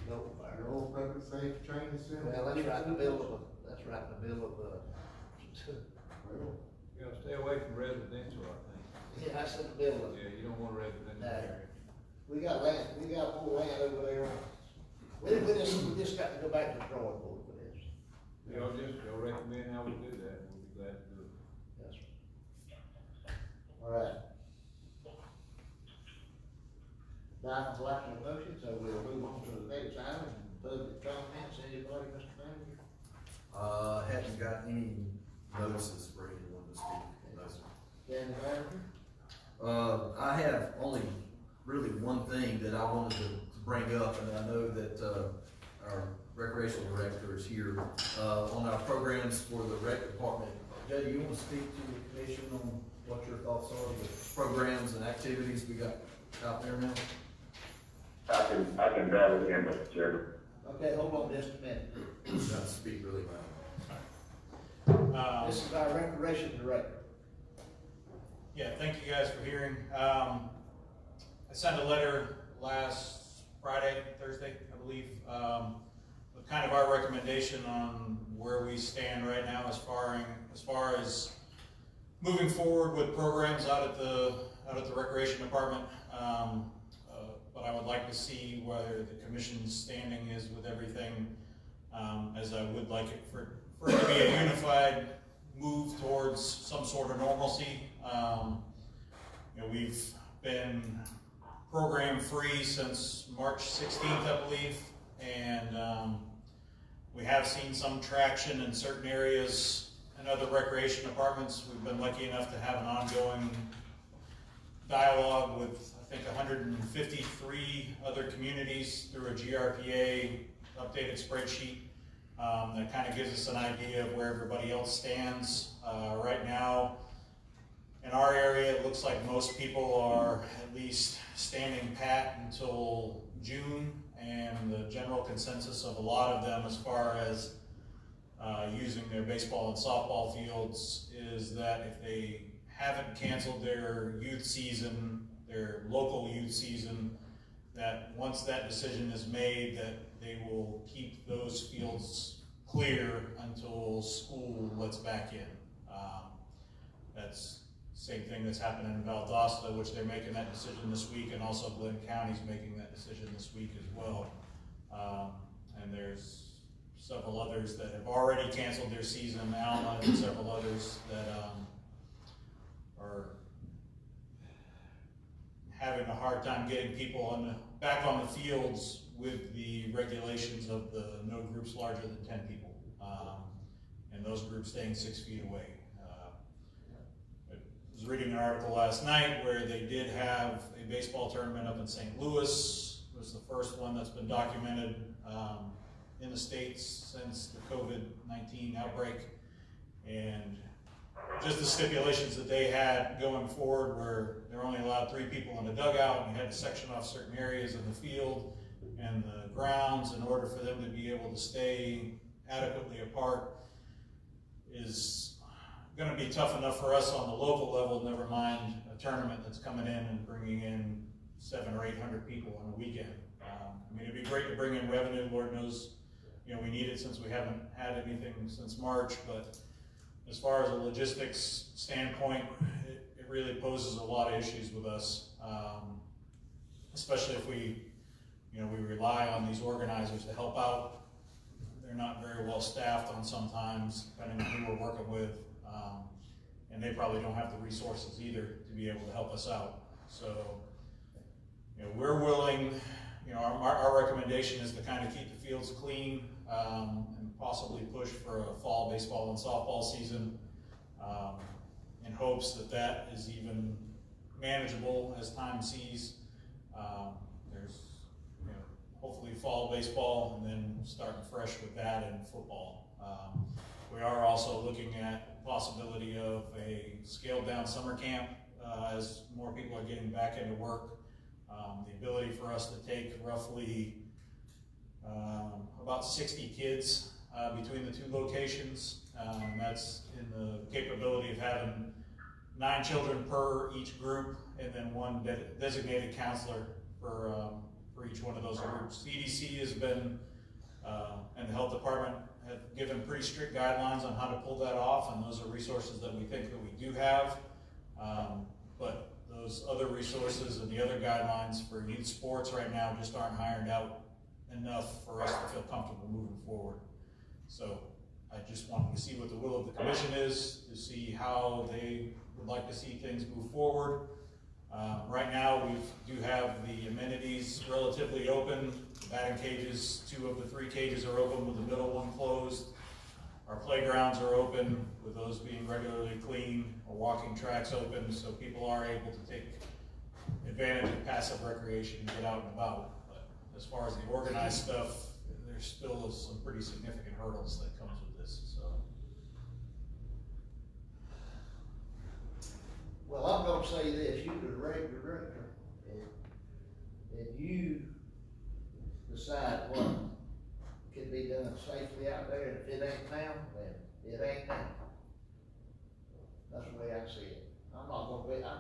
Speaker 1: No fire.
Speaker 2: the old public safety training center.
Speaker 1: Well, that's right in the middle of,
Speaker 2: Well,
Speaker 8: You gotta stay away from residential, I think.
Speaker 1: yeah, that's in the middle of,
Speaker 8: Yeah, you don't want a residential
Speaker 1: No.
Speaker 8: area.
Speaker 1: we got land, we got more land over there. We just got to go back to the drawing board for this.
Speaker 8: Y'all recommend how we do that, we'll be glad to do it.
Speaker 1: Yes, sir. All right. Now, I'm lacking a motion, so we'll move on to the next item, public comments, anybody, Mr. Manager?
Speaker 4: Haven't got any notices for anyone to speak. No, sir.
Speaker 1: Danny Manager?
Speaker 4: I have only really one thing that I wanted to bring up, and I know that, our recreation director is here, on our programs for the rec department. Jay, do you want to speak to the commission on what your thoughts are with programs and activities we got out there now?
Speaker 3: I can barely hear, Mr. Chairman.
Speaker 1: Okay, hold on just a minute.
Speaker 4: You got to speak really loud.
Speaker 1: This is our recreation director.
Speaker 9: Yeah, thank you guys for hearing. I sent a letter last Thursday, I believe, with kind of our recommendation on where we stand right now as far as moving forward with programs out at the recreation department. But I would like to see whether the commission's standing is with everything, as I would like it for it to be a move towards some sort of normalcy. You know, we've been program free since March 16th, I believe, and we have seen some traction in certain areas and other recreation departments. We've been lucky enough to have an ongoing dialogue with, I think, 153 other communities through a GRPA updated spreadsheet that kind of gives us an idea of where everybody else stands. Right now, in our area, it looks like most people are at least standing pat until June, and the general consensus of a lot of them as far as using their baseball and softball fields is that if they haven't canceled their youth season, their local youth season, that once that decision is made, that they will keep those fields clear until school lets back in. That's the same thing that's happening in Valdosta, which they're making that decision this week, and also Glenn County's making that decision this week as well. And there's several others that have already canceled their season, Alma, and several others that are having a hard time getting people back on the fields with the regulations of the no groups larger than 10 people, and those groups staying 6 feet away. I was reading an article last night where they did have a baseball tournament up in St. Louis. It was the first one that's been documented in the States since the COVID-19 outbreak, and just the stipulations that they had going forward where they're only allowed 3 people in a dugout, and you had to section off certain areas in the field and the grounds in order for them to be able to stay adequately apart is going to be tough enough for us on the local level, never mind a tournament that's coming in and bringing in 700 or 800 people on a weekend. I mean, it'd be great to bring in revenue, Lord knows, you know, we need it since we haven't had anything since March, but as far as a logistics standpoint, it really poses a lot of issues with us, especially if we rely on these organizers to help out. They're not very well staffed on sometimes, depending on who we're working with, and they probably don't have the resources either to be able to help us out. So, you know, we're willing, you know, our recommendation is to kind of keep the fields clean, and possibly push for a fall baseball and softball season, in hopes that that is even manageable as time sees. There's, you know, hopefully fall baseball, and then starting fresh with that and football. We are also looking at the possibility of a scaled down summer camp as more people are getting back into work. The ability for us to take roughly about 60 kids between the 2 locations. That's in the capability of having 9 children per each group, and then 1 designated counselor for each one of those groups. CDC has been, and the health department have given pretty strict guidelines on how to pull that off, and those are resources that we think that we do have. But those other resources and the other guidelines for youth sports right now just aren't ironed out enough for us to feel comfortable moving forward. So I just wanted to see what the will of the commission is, to see how they would like to see things move forward. Right now, we do have the amenities relatively open. The batting cages, 2 of the 3 cages are open with the middle one closed. Our playgrounds are open, with those being regularly cleaned. Our walking tracks open, so people are able to take advantage of passive recreation and get out and about. But as far as the organized stuff, there's still some pretty significant hurdles that comes with this. So.
Speaker 1: Well, I'm gonna say this, you the regular director, and you decide what can be done safely out there, and if it ain't now, then it ain't now. That's the way I see it. I'm not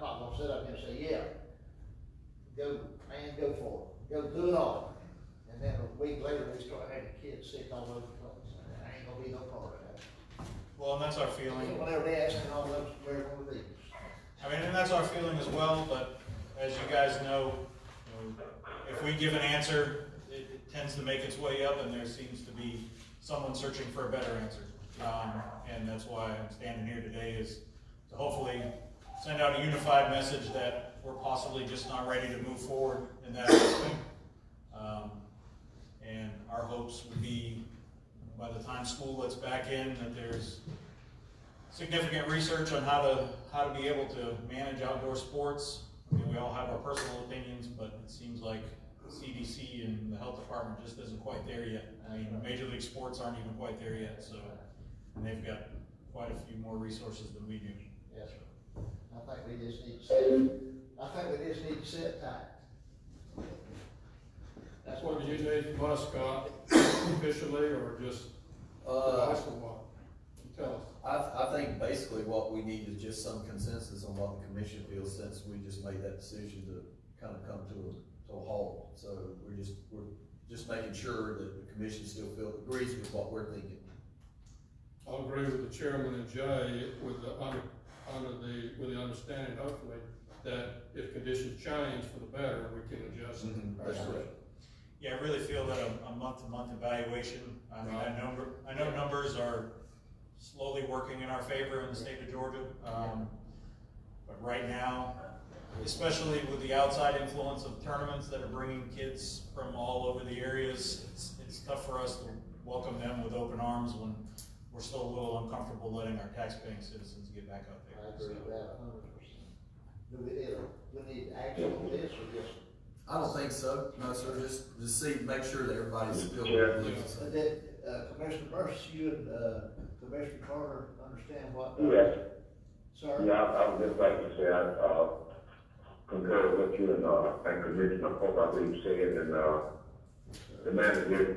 Speaker 1: gonna sit up here and say, yeah, go for it, go do it all. And then a week later, we start having kids sick all over the place. There ain't gonna be no part of that.
Speaker 9: Well, and that's our feeling.
Speaker 1: Whenever they ask me, all those, wear one of these.
Speaker 9: I mean, and that's our feeling as well, but as you guys know, if we give an answer, it tends to make its way up, and there seems to be someone searching for a better answer. And that's why I'm standing here today, is to hopefully send out a unified message that we're possibly just not ready to move forward in that aspect. And our hopes would be, by the time school lets back in, that there's significant research on how to be able to manage outdoor sports. I mean, we all have our personal opinions, but it seems like CDC and the health department just isn't quite there yet. I mean, Major League Sports aren't even quite there yet, so, and they've got quite a few more resources than we do.
Speaker 1: Yes, sir. I think we just need to sit tight. That's
Speaker 6: What do you need from us, Scott, officially, or just advice or what? You tell us.
Speaker 4: I think basically what we need is just some consensus on what the commission feels, since we just made that decision to kind of come to a halt. So we're just making sure that the commission still agrees with what we're thinking.
Speaker 6: I'll agree with the chairman and Jay with the with the understanding, hopefully, that if conditions change for the better, we can adjust.
Speaker 4: That's correct.
Speaker 9: Yeah, I really feel that a month-to-month evaluation, I mean, I know numbers are slowly working in our favor in the state of Georgia. But right now, especially with the outside influence of tournaments that are bringing kids from all over the areas, it's tough for us to welcome them with open arms when we're still a little uncomfortable letting our tax-paying citizens get back out there.
Speaker 1: I agree with that 100%. Do we need action on this or just?
Speaker 4: I don't think so. No, sir. Just make sure that everybody's still.
Speaker 1: Did Commissioner Burris, you and Commissioner Carter understand what?
Speaker 3: Yes.
Speaker 1: Sir?
Speaker 3: Yeah, I would just like to say, I concur with you, and thank Commissioner Pope, I believe, said, and the manager,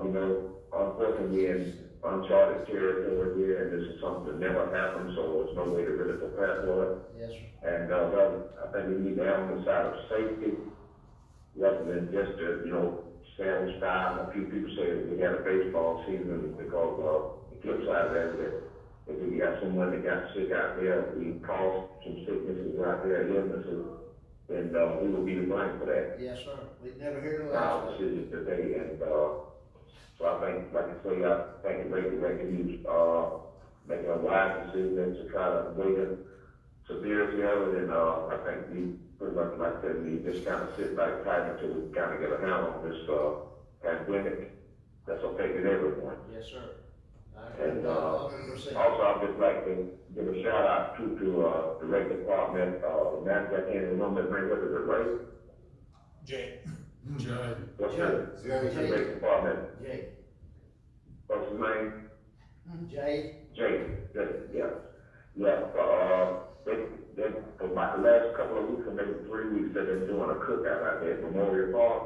Speaker 3: you know, unfortunately, in uncharted territory here, and this is something that never happened, so there's no way to really prepare for it.
Speaker 1: Yes, sir.
Speaker 3: And, well, I think we need to err on the side of safety, rather than just, you know, stand style. A few people say that we had a baseball season because, the flip side of that is that if we got someone that got sick out there, we caused some sicknesses out there, illnesses, and, we will be to blame for that.
Speaker 1: Yes, sir. We never hear the
Speaker 3: Our
Speaker 1: last.
Speaker 3: decision today, and, so I think, like I say, I think it's great to use, making a wise decision to try to weigh the severity of it, and, I think we pretty much, like I said, we just kind of sit back tight until we kind of get a handle on this, pandemic that's affecting everyone.
Speaker 1: Yes, sir. I agree
Speaker 3: And,
Speaker 1: with that 100%.
Speaker 3: also, I'd just like to give a shout out to the rec department, manager, I can't remember, what is it, Ray?
Speaker 9: Jay.
Speaker 6: Jay.
Speaker 3: What's
Speaker 1: Jay.
Speaker 3: the rec department?
Speaker 1: Jay.
Speaker 3: What's his name?
Speaker 1: Jay.
Speaker 3: Jay, yeah. They, for about the last couple of weeks, or maybe 3 weeks, they've been doing a cookout out there at Memorial Park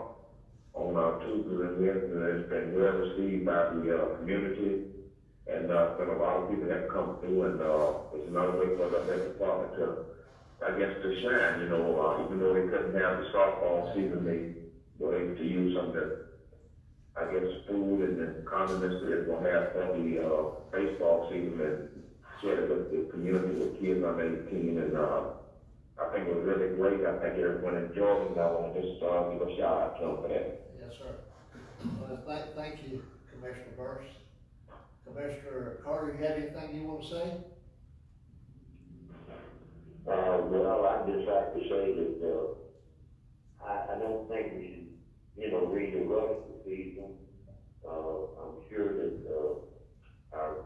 Speaker 3: on, Tuesdays and Wednesdays. It's been well received by the, community, and, been a lot of people that come through, and, it's another way for the rec department to, I guess, to shine, you know, even though they couldn't have the softball season, they were able to use some of the, I guess, food and the condiments that they're gonna have for the, baseball season, and share it with the community, with kids under 18, and, I think it was really great. I think everyone enjoyed it, and I wanna just, give a shout out to them for that.
Speaker 1: Yes, sir. Well, thank you, Commissioner Burris. Commissioner Carter, you have anything you want to say?
Speaker 10: Well, I'd just like to say that, I don't think we should, you know, really rush the season. I'm sure that, our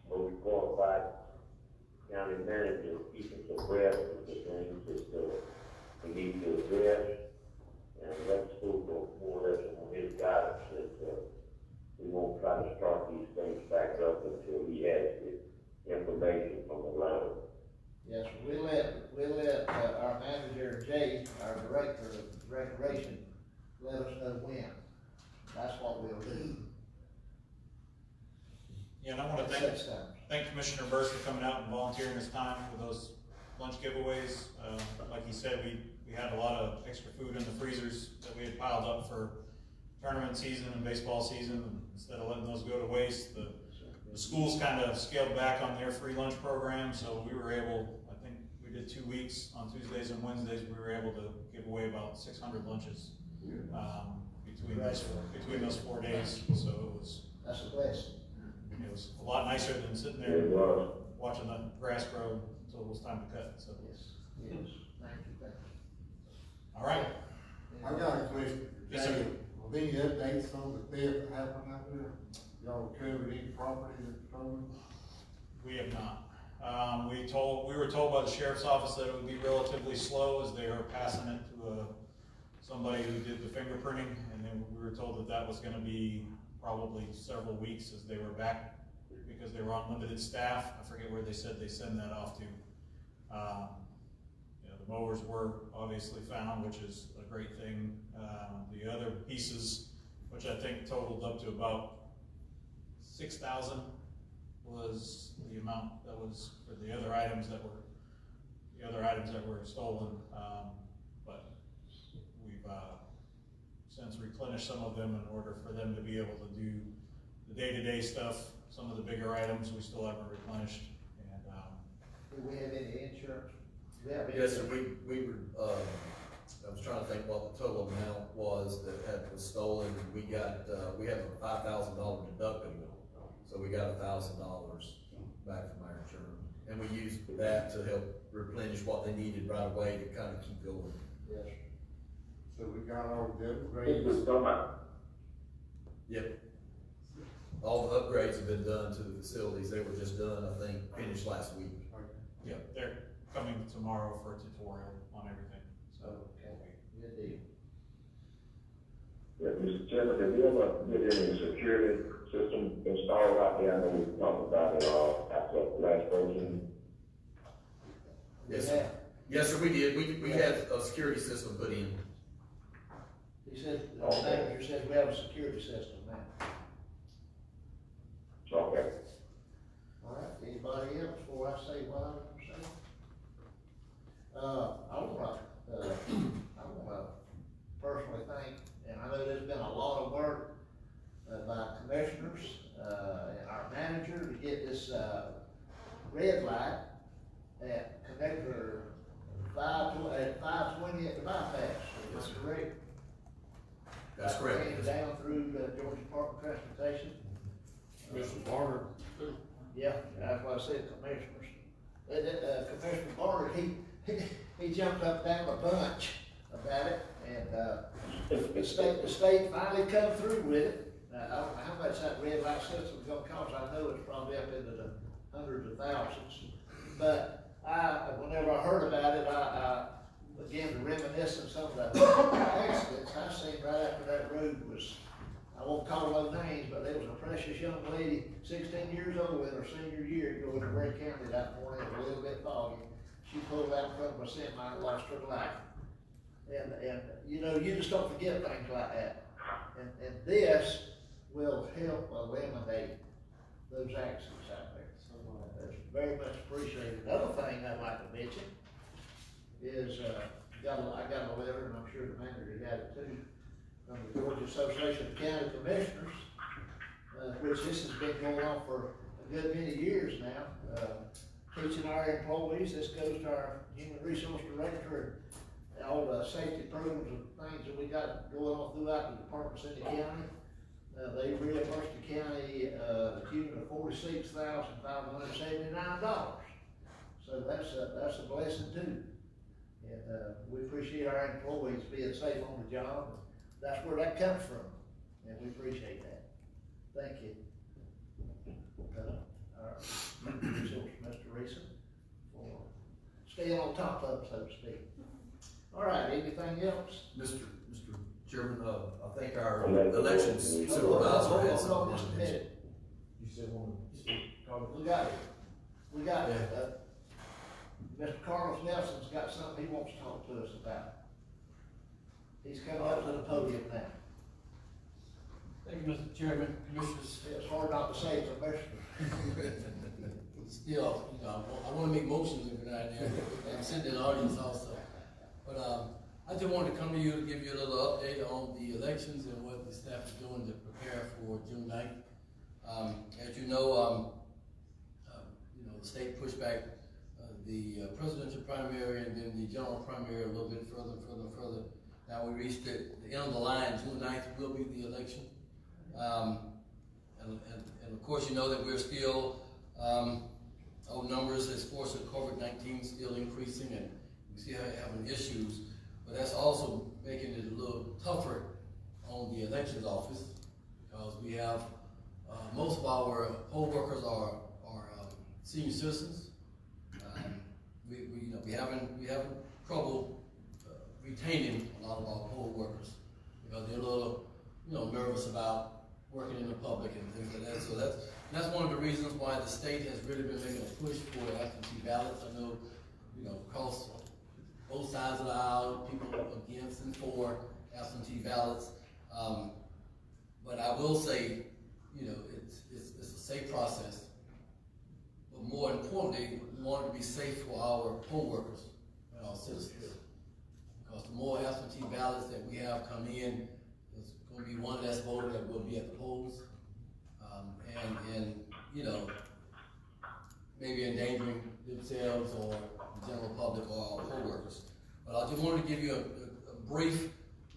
Speaker 10: most qualified county manager is keeping some breath of the things that, we need to address. And let the school go more or less on his guidance that, we won't try to start these things back up until he has the information from the line.
Speaker 1: Yes, sir. We'll let our manager, Jay, our director of recreation, let us know when. That's what we'll do.
Speaker 9: Yeah, and I want to thank Commissioner Burris for coming out and volunteering his time for those lunch giveaways. Like he said, we had a lot of extra food in the freezers that we had piled up for tournament season and baseball season, and instead of letting those go to waste, the schools kind of scaled back on their free lunch program, so we were able, I think we did 2 weeks, on Tuesdays and Wednesdays, we were able to give away about 600 lunches between those 4 days, so it was.
Speaker 1: That's a blessing.
Speaker 9: It was a lot nicer than sitting
Speaker 3: It
Speaker 9: there
Speaker 3: was.
Speaker 9: watching the grass grow until it was time to cut, so.
Speaker 1: Yes, thank you.
Speaker 9: All right,
Speaker 2: I got a question.
Speaker 9: Yes, sir.
Speaker 2: Will any updates on the theft that happened out there? Y'all covered any property that's stolen?
Speaker 9: we have not. We were told by the sheriff's office that it would be relatively slow as they are passing it to somebody who did the fingerprinting, and then we were told that that was gonna be probably several weeks as they were back, because they were on limited staff. I forget where they said they send that off to. You know, the mowers were obviously found, which is a great thing. The other pieces, which I think totaled up to about 6,000, was the amount that was for the other items that were stolen. But we've since replenished some of them in order for them to be able to do the day-to-day stuff. Some of the bigger items we still haven't replenished, and
Speaker 1: Do we have any insurance? Do we have any
Speaker 4: Yes, sir,
Speaker 1: insurance?
Speaker 4: we were, I was trying to think what the total amount was that was stolen. We got, we have a $5,000 deductible, so we got $1,000 back from our insurance. And we used that to help replenish what they needed right away to kind of keep going.
Speaker 1: Yes.
Speaker 2: So we got all the
Speaker 3: It was
Speaker 2: upgrades.
Speaker 3: somebody.
Speaker 4: Yep. All the upgrades have been done to the facilities. They were just done, I think, finished last week.
Speaker 9: yeah, they're coming tomorrow for a tutorial on everything. So
Speaker 1: Okay, good deal.
Speaker 3: Yeah, Mr. Chairman, have you ever did any security system installed out there? I know we talked about it, after the last person.
Speaker 4: Yes,
Speaker 1: We
Speaker 4: sir.
Speaker 1: have.
Speaker 4: Yes, sir, we did. We had a security system put in.
Speaker 1: He said, the manager says we have a security system now.
Speaker 3: Okay.
Speaker 1: All right, anybody else before I say what I'm gonna say? I wanna personally thank, and I know there's been a lot of work by commissioners, and our manager to get this, red light at connector at 520 at the bypass.
Speaker 4: Yes,
Speaker 1: Is
Speaker 4: sir.
Speaker 1: that correct?
Speaker 4: That's correct.
Speaker 1: Came down through Georgia Department of Transportation.
Speaker 6: Mr. Barner, too.
Speaker 1: Yeah, that's what I said, commissioners. Commissioner Barner, he jumped up and down a bunch about it, and, the state finally come through with it. Now, I don't know how much that red light system is gonna cost, I know it's probably up into the hundreds of thousands. But whenever I heard about it, I began to reminisce on some of the accidents I seen right after that road was, I won't call no names, but there was a precious young lady, 16 years old in her senior year, going to Ware County that morning, a little bit foggy. She pulled out in front of a semi and lost her life. And you know, you just don't forget things like that. And this will help eliminate those accidents out there. So that's very much appreciated. Another thing I'd like to mention is, I got a letter, and I'm sure the manager got it too, from the Georgia Association of County Commissioners, which this has been going on for a good many years now, teaching our employees. This goes to our human resource director and all the safety programs and things that we got going on throughout the departments in the county. They reimbursed the county, the tune of $46,579. So that's a blessing too. And, we appreciate our employees being safe on the job. That's where that comes from, and we appreciate that. Thank you. Our resource, Mr. Reeson, for staying on top of it, so to speak. All right, anything else?
Speaker 4: Mr. Chairman, I think our elections supervisor had
Speaker 1: Hold on just a
Speaker 4: something.
Speaker 1: minute.
Speaker 7: You said one,
Speaker 1: We got Mr. Carlos Nelson's got something he wants to talk to us about. He's coming up to the podium now.
Speaker 11: Thank you, Mr. Chairman, Commissioners.
Speaker 1: It's hard not to say commissioner.
Speaker 11: Still, you know, I wanna make motions every now and then, I'm sitting in the audience also. But, I just wanted to come to you to give you a little update on the elections and what the staff is doing to prepare for June 9th. As you know, the state pushed back the presidential primary and then the general primary a little bit further. Now we reached the end of the line. June 9th will be the election. And of course, you know that we're still, our numbers as far as COVID-19 still increasing, and we still having issues, but that's also making it a little tougher on the elections office, because we have, most of our poll workers are senior citizens. We having trouble retaining a lot of our poll workers, because they're a little, nervous about working in the public and things like that. So that's one of the reasons why the state has really been making a push for absentee ballots. I know, across both sides of the aisle, people against and for absentee ballots. But I will say, it's a safe process. But more importantly, we want it to be safe for our poll workers and our citizens. Because the more absentee ballots that we have come in, there's going to be one less voter that will be at the polls. And maybe endangering themselves or the general public or our poll workers. But I just wanted to give you a brief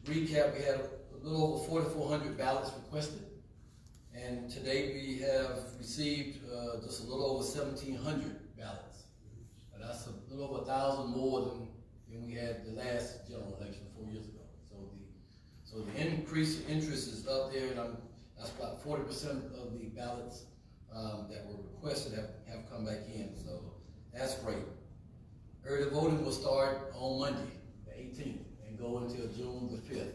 Speaker 11: recap. We had a little over 4,400 ballots requested, and today we have received just a little over 1,700 ballots. And that's a little over 1,000 more than we had the last general election 4 years ago. So the increased interest is up there, and that's about 40% of the ballots that were requested have come back in. So that's great. Early voting will start on Monday, the 18th, and go until June the 5th.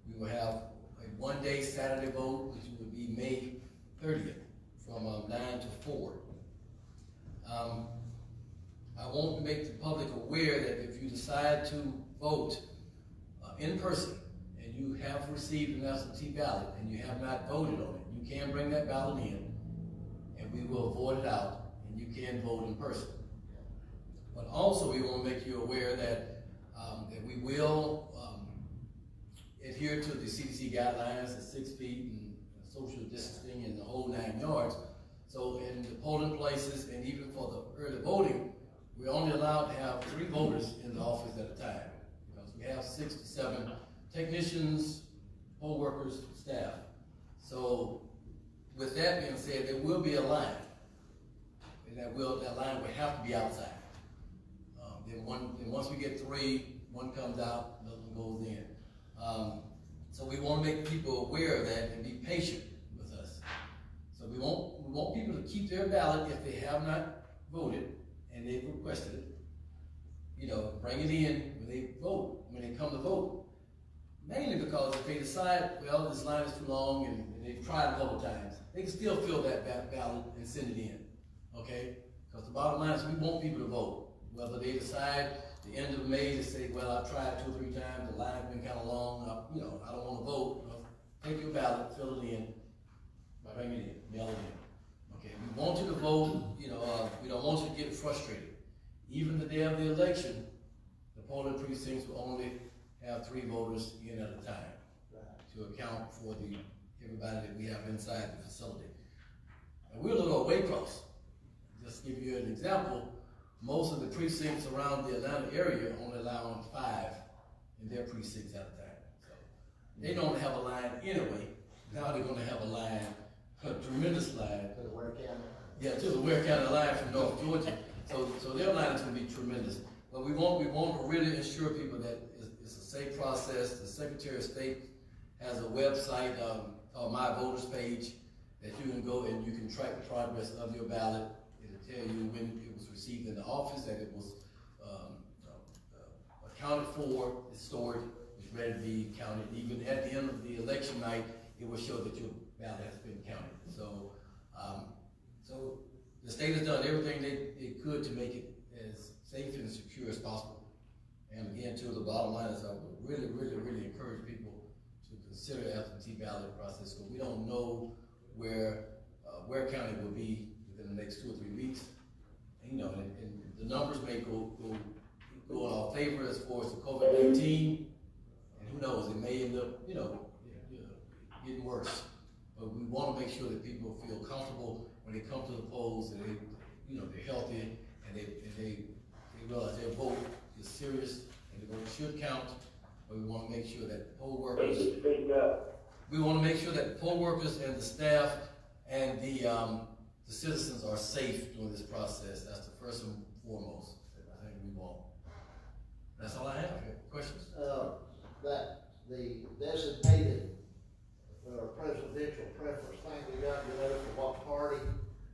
Speaker 11: We will have a one-day Saturday vote, which would be May 30th, from 9 to 4. I want to make the public aware that if you decide to vote in person, and you have received an absentee ballot, and you have not voted on it, you can bring that ballot in, and we will vote it out, and you can vote in person. But also, we want to make you aware that that we will adhere to the CDC guidelines at 6 feet and social distancing and the whole 9 yards. So in the polling places and even for the early voting, we're only allowed to have 3 voters in the office at a time, because we have 6 to 7 technicians, poll workers, staff. So with that being said, there will be a line, and that line will have to be outside. Then once we get 3, one comes out, another one goes in. So we want to make people aware of that and be patient with us. So we want people to keep their ballot if they have not voted and they've requested it. Bring it in when they vote, when they come to vote. Mainly because if they decide, well, this line is too long and they've tried a couple times, they can still fill that ballot and send it in, okay? Because the bottom line is we want people to vote. Whether they decide the end of May to say, well, I've tried 2 or 3 times, the line's been kind of long, I don't want to vote. Well, take your ballot, fill it in, bring it in, mail it in. Okay, we want you to vote, we don't want you to get frustrated. Even the day of the election, the polling precincts will only have 3 voters in at a time to account for everybody that we have inside the facility. And we're a little away close. Just to give you an example, most of the precincts around the Atlanta area only allowing 5 in their precincts at a time. So they don't have a line anyway. Now they're going to have a line, a tremendous line.
Speaker 7: To the Ware County?
Speaker 11: Yeah, to the Ware County line from North Georgia. So their line is going to be tremendous. But we want to really assure people that it's a safe process. The Secretary of State has a website called My Voters Page that you can go and you can track the progress of your ballot. It'll tell you when it was received in the office, that it was accounted for, it's stored, it's ready to be counted. Even at the end of the election night, it will show that your ballot has been counted. So, so the state has done everything they could to make it as safe and secure as possible. And again, to the bottom line is I would really, really, really encourage people to consider the absentee ballot process, because we don't know where Ware County will be within the next 2 or 3 weeks. And, and the numbers may go in our favor as far as the COVID-19, and who knows, it may end up, getting worse. But we want to make sure that people feel comfortable when they come to the polls, and they're healthy, and they realize their vote is serious, and the vote should count. But we want to make sure that poll workers, we want to make sure that the poll workers and the staff and the citizens are safe during this process. That's the first and foremost that I think we want. That's all I have. Questions?
Speaker 1: That the designated, presidential preference thing we got, for what party?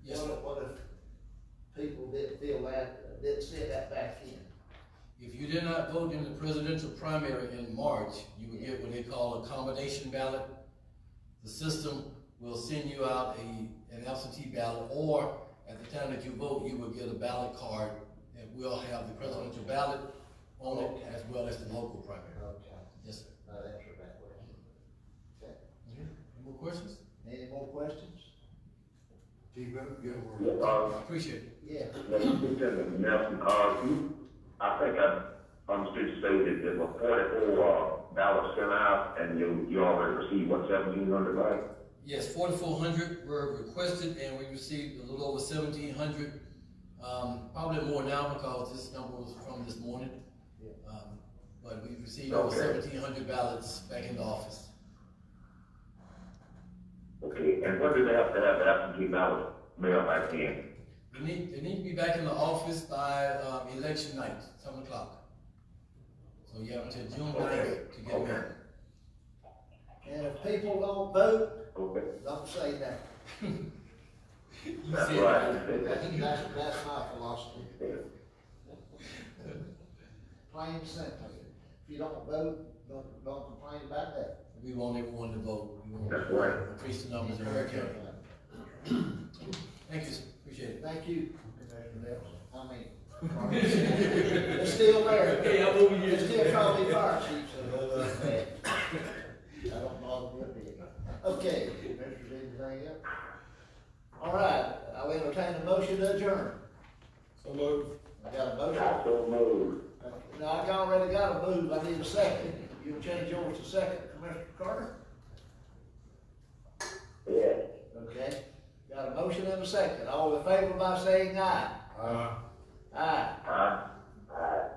Speaker 11: Yes.
Speaker 1: What if people didn't feel that, didn't send that back in?
Speaker 11: If you did not vote in the presidential primary in March, you would get what they call a combination ballot. The system will send you out an absentee ballot, or at the time that you vote, you will get a ballot card that will have the presidential ballot on it, as well as the local primary.
Speaker 1: Okay.
Speaker 11: Yes, sir.
Speaker 1: That answered that question. Okay.
Speaker 11: Any more questions?
Speaker 1: Any more questions?
Speaker 2: T-Bone, get a word.
Speaker 11: Appreciate it.
Speaker 1: Yeah.
Speaker 3: Lieutenant Nelson, I think I understood you say that there were 44 ballots sent out, and you already received, what, 1,700, right?
Speaker 11: Yes, 4,400 were requested, and we received a little over 1,700. Probably more now because this number was from this morning. But we received over 1,700 ballots back in the office.
Speaker 3: Okay, and when do they have to have the absentee ballot mailed back in?
Speaker 11: They need to be back in the office by election night, 7 o'clock. So you have until June 9th to get them in.
Speaker 1: And if people don't vote,
Speaker 3: Okay.
Speaker 1: don't say that.
Speaker 3: That's right.
Speaker 1: That's my philosophy. Plain and simple. If you don't vote, don't complain about that.
Speaker 11: We want everyone to vote. We want
Speaker 3: That's
Speaker 11: to
Speaker 3: right.
Speaker 11: increase the numbers in Ware County. Thank you, sir. Appreciate it.
Speaker 1: Thank you, Mr. Nelson. I mean, it's still there.
Speaker 11: Okay, I'm over here.
Speaker 1: It's still probably fire chief, so I don't bother with it. Okay, Mr. anything else? All right, I'll entertain a motion to adjourn.
Speaker 6: So moved.
Speaker 1: I got a motion.
Speaker 3: I so moved.
Speaker 1: Now, I already got a move, I need a second. You'll change yours to second, Commissioner Carter?
Speaker 3: Yes.
Speaker 1: Okay, got a motion and a second. All in favor by saying aye?
Speaker 2: Uh,
Speaker 1: Aye.
Speaker 3: Aye.